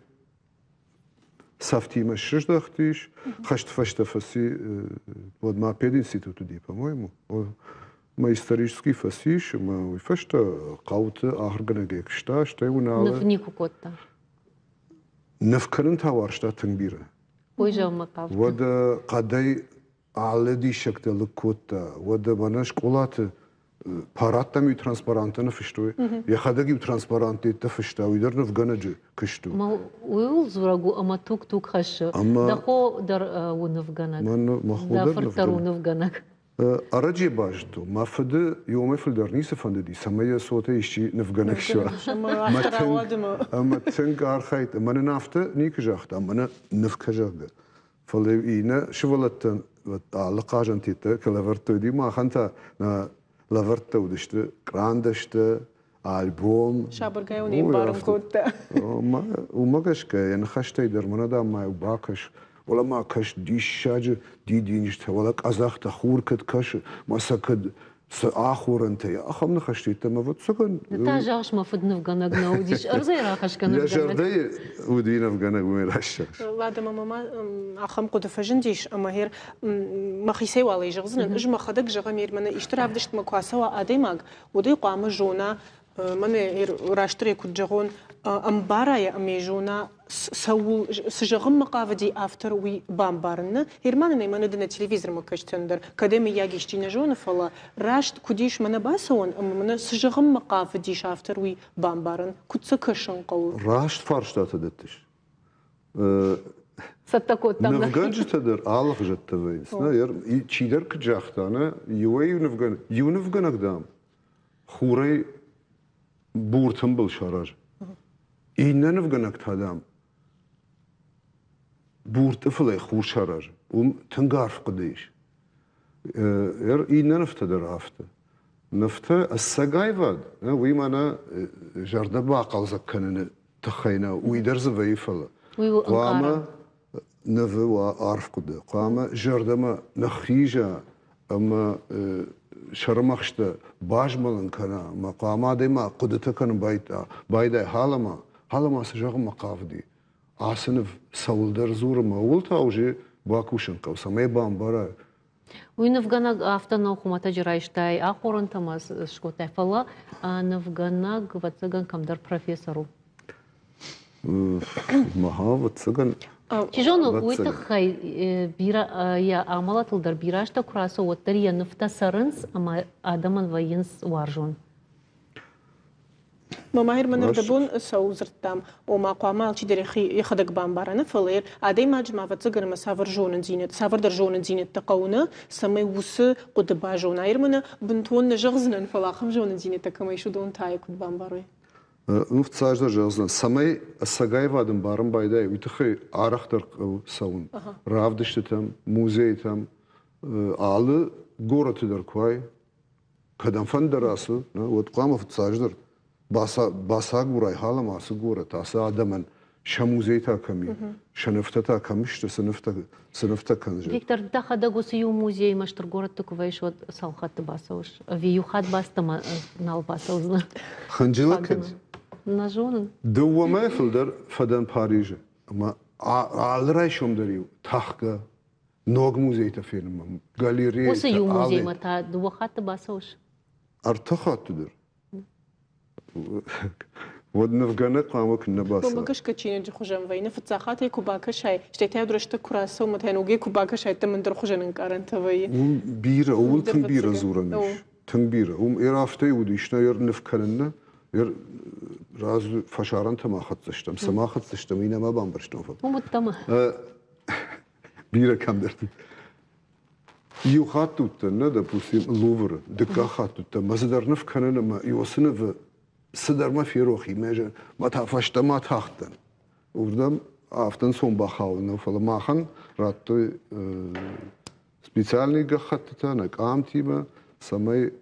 сафтима шиждахтиш, хашт фаштафаси, вот ма пединституту ди, по-моему. ما исторический фасиш, ما ويفشت قوت أهرجناك شتا وناله. نفنيكو كوتا. نفكرن تاورشتا تنبيره. ويجا مقاف. وده قداي على دي شكل كوتا وده مناش قولات بارات مي ترانسبارانت نفشتوي. يا خداجي ترانسبارانت تفشتا ويدر نفجناج كشتو. ما ويول زراغو أما توك خش. دخو در ونفجناك. ما خودر نفجناك. دفرتر ونفجناك. أرجع باجتو ما فد يوم في الدرنيس فندي سمية صوته يشي نفجنك شو أما تنك أرخيت أما نافته نيك جاخت أما نفك جاخت فلو إينا شغلت على قاجن تيتا كلافرتو دي ما خنتا نا لافرتو دشت كراندشت альбом Шабаргайони бармкот. وماگشکه یعنی خشته در من دام ما باکش ولا ما کش دیشاج دیدینش ولا کازاخ تخور کد کش ما سکد آخور انت یا أخم نخشتي تما فوت سكن تاجاش ما فد نفقنا قنوديش أرزي راخش كنا يا شردي ودينا فقنا قوي رشش بعد ما أخم قد فجنديش أما هير ما خيسي ولا يجغزن إج ما خدك جغمير من إشتراب دشت مكواسا وأديماغ ودي قام جونا من هير راشتري كد جغون أمبارايا أميجونا سوول سجغم مقافدي أفتر وي بامبارنا هيرمان من دنا تلفزيون مكشتندر كدمي ياجيشتينا جونا فلا راشت كديش من باسون من سجغم مقافدي شافتر وي بامبارن كد سكشن قول راشت فرشتا تدتش ستكوت تام نفقنج تدر آلخ جت تبيس نا ير چيدر كجاختانا يوي يونفقن قدام خوري بورتم بالشراج إينا نفقنك تادام بورت فلي خور شراج تنقارف قديش ير إينا نفتدر آفته نفته السقاي فاد ويمانا جرد باقل زكنا تخينا ويدرز فيفلا قاما نفه وعارف قده قاما جردما نخيجا أما شرمخشته باج ملن كنا مقاما ديما قدته كن بايدا حالما سجغ مقافدي عاصنف سولدر زور ما ولتا وجي باكوشن قوسا ما يبان برا وينفقنا أفتنا وخمة جرايشتاي آخرن تماس شكوتاي فلا نفقنا واتسجن كم در بروفيسورو مها واتسجن تيجونو ويتخي بيرا يا عملت الدر بيراشتا كراسو وتريا نفتا سرنس أما آدمان وينس وارجون ماهر من الدبون سوزرتام وما قامال تدري خي يخدق بامبارنا فلير عادي ما جمع فتزقر مسافر جون زينت سافر در جون زينت تقونا سمي وس قد باجون ايرمنا بنتون نجغزنا فلاخم جون زينت كما يشدون تاي قد بامباري نفت ساجدر جغزنا سمي السقاي وادم بارم بايداي ويتخي عرختر سون رافدشتم موزيتم آل غورة در كواي كدام فن دراسل وتقام في ساجدر باسا غوراي حالا ما سغورة تاسا آدمن شموزيتا كمي شنفتتا كمشت سنفتا كنجي فيكتور دخل غوسيو موزي مشتر غورة تكويش ود سالخات باسوش فيوخات باستما نال باسوزنا خنجلا كد نجون دو ما فلدر فدان باريج ما على شوم دريو تحقا نوغ موزيتا فيلم غاليري وسيو موزي متى دو خات باسوش ارتخات تدر ودنفقنا قامك النباسة ما كش كتشين جي خجم وين في تساخاتي كوباكا شاي شتيتها درشت كراسة متهنوجي كوباكا شاي تمن در خجن انكارن تبي بيرة أول تنبيرة زورنش تنبيرة إرافتي وديشنا ير نفكرنا ير راز فشارن تما خطشتم سما خطشتم إنا ما بامبرشتم مو متما بيرة كم درتي يو خاتوتنا ده بوسيم لوفر دكا خاتوتنا ما زدر نفكرنا ما يوصلنا صدر ما في روحي ما تعرفش ما تاختن وردم افتن سون بخاون فلا ما خن راتو سبيциальный гахатта на камтима самай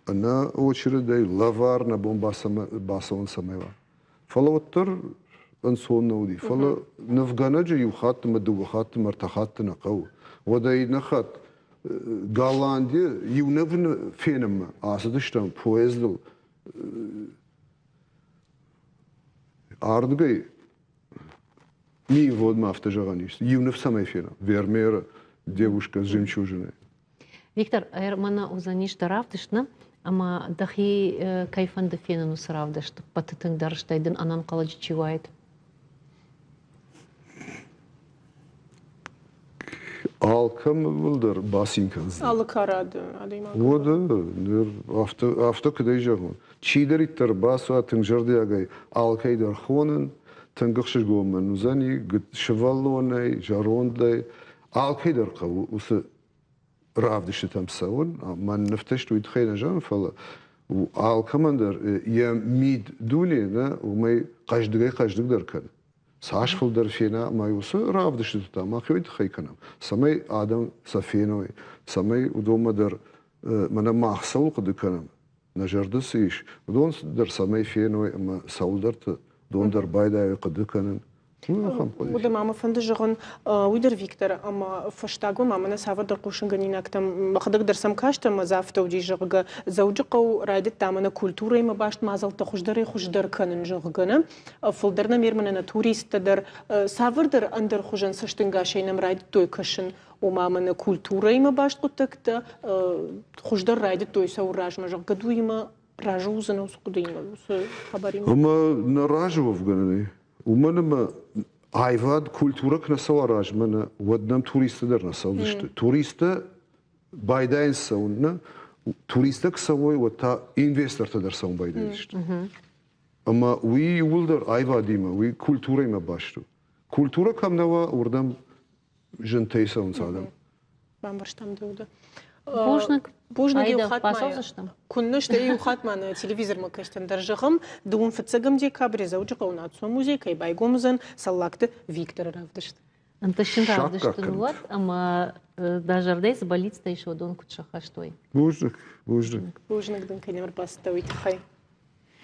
она очередей лавар на басон самева фалоттер ان سون نودي فلا نفغانجي يخات مدو خات مرتخات نقو وداي نخات غالاندي يونفن فينم اسدشتم поездил Ардгай ми водма автожаганиш. Юнов самая фена. Вермера девушка с жемчужиной. Виктор, мана узаниш таравдышна, ама дахи кайфан да фена ну саравдышты. Патытын дарыштайдын анан калажы чивайд. Алкам вылдар басинканз. Алкарады. Вода, авто кыдай жагон. Чидер иттер басу атын жардиягай алкайдар хонын, тангықшыш гомын узани, гыт шеваллонай, жарондай, алкайдар қаву, усы равдышты там саун, ман нефтешт уйдхайна жан фала, алкамандар, я мид дули, умай қаждыгдар кан. Сашфылдар фена, май усы равдышты там, ахойд хайканам. Самай адам сафеной, самай удомадар, мана махсал қыды канам. нажардыс иш. Дон дар самай феной, ама саулдарты, дон дар байдай қадыканын. وده ماما فند جغن ويدر فيكتر أما فشتاقو ماما نسافر در قوشن غنينا كتم بخدق در سم كاشتا مزاف توجي جغ زوجقو رايدت تامنا كولتورة ما باشت مازال تخوش در خوش در كنن جغنا فلدرنا ميرمنا توريست در سافر در اندر خوشن سشتنگاشينم رايدت توي كشن ومامنا كولتورة ما باشت قطكتا خوش در رايدت توي سور راج ما جغ قدو يما راجو زنا وسقديما خبرين أما نراجو أفغاني ومنما عايفاد كولتورة كنسوا راج منا ودنام توريست در نسويشت توريست بايدين سونا توريست كسوي وتا انفستر تدر سون بايدينشت اما وي ولدر عايفاديما وي كولتورة ما باشتو كولتورة كم نوا وردم جنتي سون صادم بامبرشتام دوده Бужнак كنا شتي وخات معنا تلفزيون ما كشتن درجهم دوم فتسقم ديكابري زوجي قونات سو موزيكا بايغومزن سلاكت فيكتور равдышт. Анташин равдышт вот, ама даже рдейс болит еще дон кутшаха что. Бужнак. Бужнак дон кенемер поставить хай.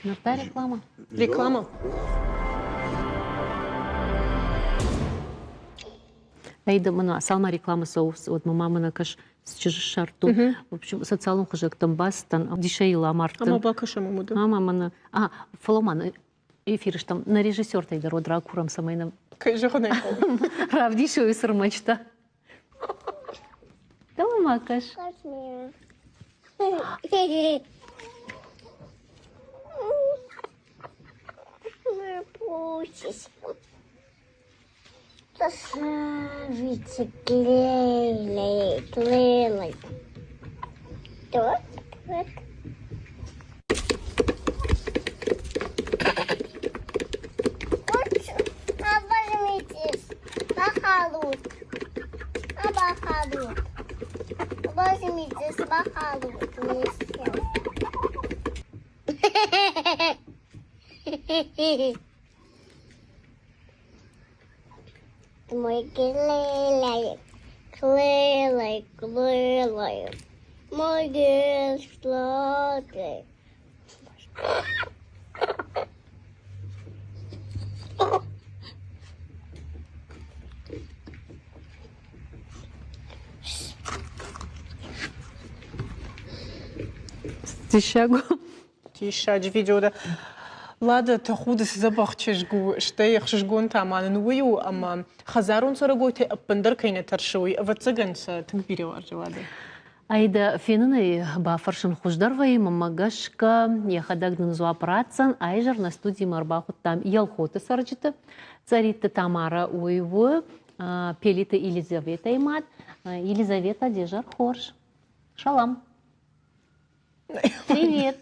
Нарта реклама. Реклама. Айда мана салма реклама соус вот мама на каш шарту. В общем, социалом хожек там бастан, дишейла мартан. Ама бакаша мамуда. Мама мана. Фоломан эфирш там на режиссер тайда родра курам самайна. Кайжаханай. Равдишу и сырмачта. Давай макаш. Поставите клейлей. Так. Обожмитесь. Бахалут. Обожмитесь, бахалут. Мой клейлей. Мой гель-сладкий. Тиша видео да. Лада تخودس زبخ تشجو شتي خشجون تامان نويو أما خزارون سرقوتي أبندر كينة ترشوي أفتسجن ستكبيري وارجواده. Айда фенаны бафаршын хуждарвай мамагашка яхадагдын зуапратсан айжар на студии марбахут там ялхоты сарджиты царита Тамара уйву пелита Елизавета имат Елизавета дежар хорш. Шалам. Привет.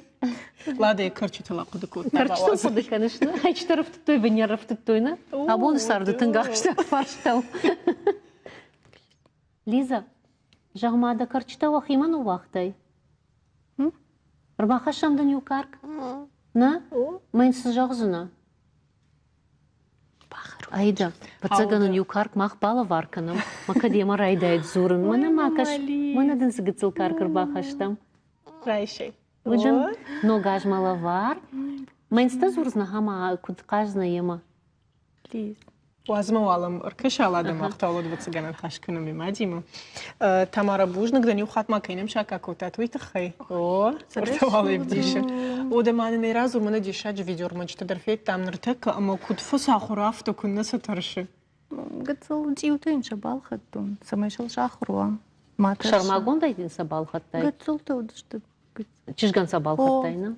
Лада я карчита лакудыкут. Карчита лакуды, конечно. Айчтаров той венеров тойна. А бон сарды тынгашта фарштал. Лиза. Жағмада карчита вахиман у вахтай. Рбаха шамдан юкарк. На? Майнсыз жағзына. Айда. Пацаганын юкарк мах бала варканам. Макадема райдайд зурын. Мана макаш. Манадын сыгыцыл каркар бахаштам. Райшей. Уджин ногаж малавар. Майнста зурзна хама кудкажна ема. وازموالم اركش على دم اختالود بتسجن الخش كنا بماديم تمارا بوجنك دنيو خاتما كينم شاكا كوتات ويتخي او ارتوالي بديش ودمان نيرازو من ديشاج فيديو رمج تدرفيت تام نرتك اما كنت فسا خرافته كنا سترش قتل جيوتين شبال خدون سميشل شاخروا ما شرماغون دايدين سبال خطاي قتل تودشت чижган сабал хаттайна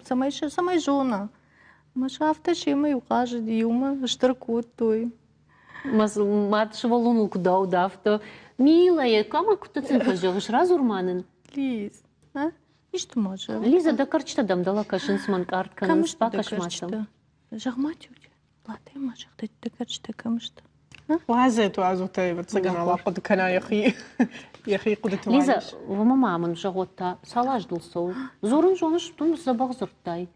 самай жона машафта шима юкажи диума штаркут той Mas матшвалунул куда удавто. Милая, кама куда ты поживешь разурманен? Лиз, а? И что може? Лиза, да карчта дам дала кашинсман картка на спакаш масам. Жахматюч. Латэ машах да карчта камшта. وهزت وعزوتي بتسجن على قد كان يا أخي قدت Лиза, мама маман жаготта салаж дулсол. Зорун жоныш тун забаг зуртай.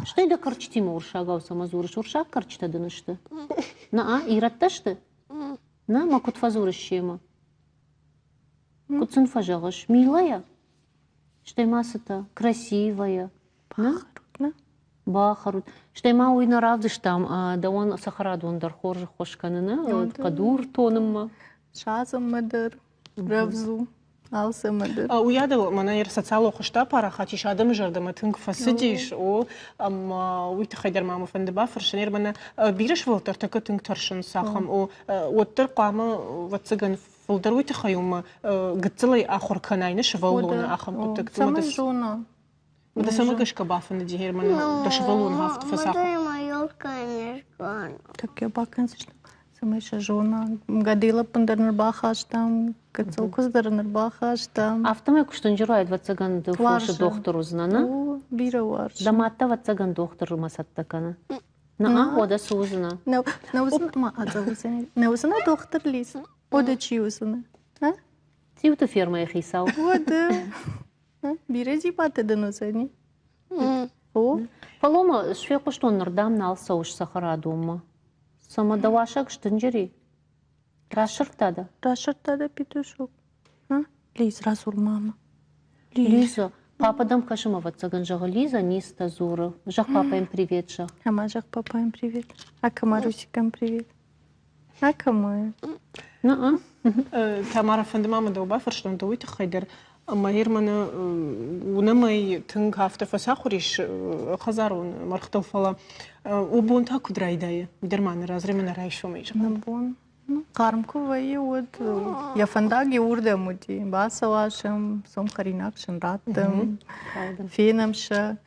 Что да карчтима уршагау сама зурыш уршак карчта дынышты. На иратташты. На макут фазурышшема. Кутсын фажагаш милая. Что масата красивая, Бахарут. Штайма уйна равдыштам, да он сахарадуандар хоржы хошканына, кадур тонымма. Шазымыдыр, ревзу, алсымыдыр. Уядал, манайр социал оқышта пара, хатиш адам жардама тынг фасидиш, уйты хайдар мамы фандыба, фаршанер мана бираш волтар, така тынг таршын сахам, оттыр қамы ватсыган фулдар уйты хайума, гыцылай ахур канайны шывалуна ахам кутык. Самый жона. Да сама гашка бафана дигер мана, да шывалун хафт фасахам. Так я бакан зашла. Самый жона. Гадила пандарнар бахаштам, гыцыл куздарнар бахаштам. Автомай куштанжирает ватсыган дыфушы доктор узнана? О, бира варш. Даматта ватсыган доктор масаттакана. На ода сузна. Наузна доктор лис. Ода чиусна. Тиута ферма я хисау. Ода. Бира зипата да носани. О. Палома шве куштоннар дамна алса уж сахара дома. Сама давашак штанжири. Рашыртада. Рашыртада петушок. Лиз, разур мама. Лиза. Папа дам кашима ватсаган жага Лиза ниста зура. Жах папа им привет жах. Ама жах папа им привет. А Камарусикам привет. А Камая. Тамара фандымама дауба фарштан дауиты хайдар. Махир мана унамай тынг хафта фасахуриш хазарун мархтал фала. Убун та кудрайдая. Дерман разремена райшумейш. Набун. Кармку вайи вот я фандаги урда мути. Баса вашем сом харинакшен раттам. Фенамша.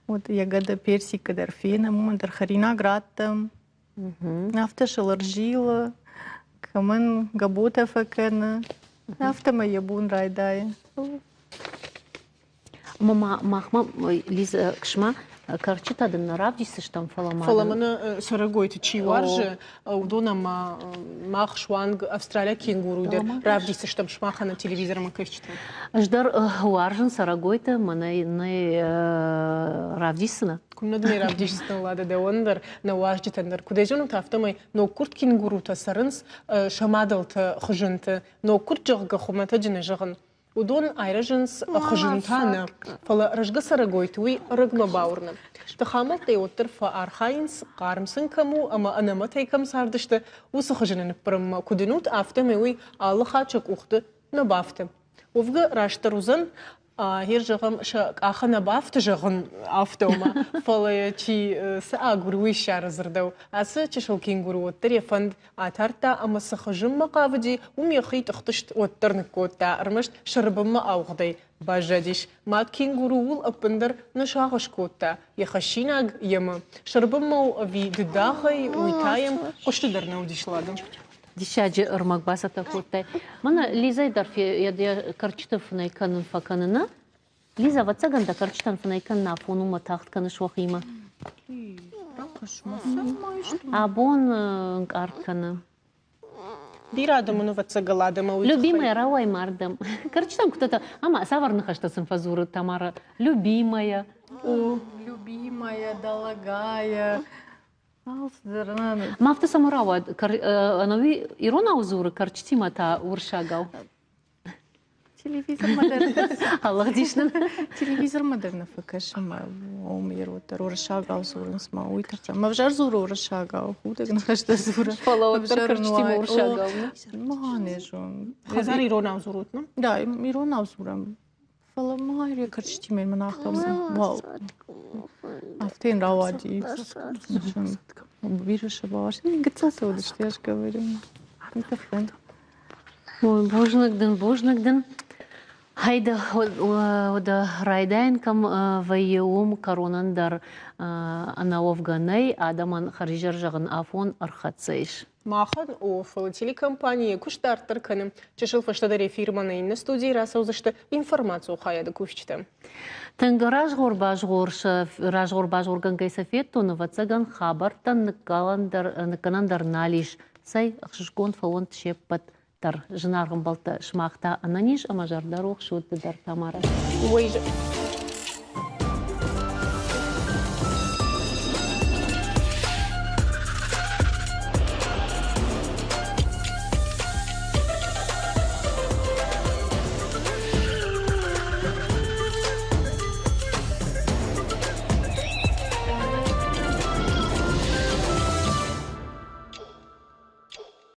Вот я гада персика дар фенам, мандar харинак раттам. Нафта шаларжила. Камен габота факена. Нафта моя бун райдая. Мама махма Лиза кшма карчита да наравдиса штам фаламада. Фаламана сарагойта чиваржа удона мах шванг Австралия кенгуру дер равдиса штам шмаха на телевизор макачта. Ждар варжан сарагойта мана на равдисна. Кунна дни равдисна лада да ондар на важдитандар. Кудежону тафтамай но курт кенгуру та сарынс шамадалта хжынта но курт жага хумата джинежаган. Удон айражынс хжынтана фала рожга сарагойтуи рыгма баурна. Тахамал теотер фа архайнс кармсын каму ама анама тайкам сардышты усы хжынын прам куденут автомеуи аллахачак ухты на бафты. Увга раштарузан هير جغم شا آخنا بافت جغن آفتوما فلا چی ساگروی شار زردو آسه چشل کینگورو وتر یفند آتارتا اما سخجم مقابدی ومیخی تختشت وتر نکوتا ارمشت شربم آوغدی باجدیش مات کینگورو ول اپندر نشاخش کوتا یخشیناگ یم شربم مو وی دداخی ویتایم قشت در نودیش لادم Дишаджи ырмак басата куртай. Мана Лиза дарфи яде карчитов найканын факанына. Лиза ватсаганда карчитан фанайканна фонума тахтканы швахима. Абон артканы. Дирадамыну ватсагаладама. Любимая равай мардам. Карчитан кто-то, ама саварны хаштасын фазуры Тамара. Любимая. О, любимая, дорогая. Мафта самурава, анови ирона узуры карчтима та уршагал. Телевизор модерн. Аллах дишнан. Телевизор модерн факашма. Омиру уршагал зурын сма уйтарта. Мавжар зуру уршагал. Худак нахашта зура. Фала карчтима уршагал. Мане жон. Хазар ирона узурут, ну? Да, ирона узурам. Фала майре карчтима манахтам. Вау. Автин равади. Вируша баваш. Гыцаса вот что я же говорю. Это френд. Ой, божнагден. Хайда ода райдайн кам вайеум коронандар анаовганай адаман харижар жагын афон архатсайш. Махан офл телекомпания куштартыр каным чешил фаштадаре фирманы инна студии расаузышты информацию хаяды кушчты. Тенга ражгорбажгорган кайсафет тоны ватсаган хабартан наканандар налиш сай ахшишкон фалон тшеппат тар жынаргын балта шмахта ананиш амажардар оқшуды дар Тамара.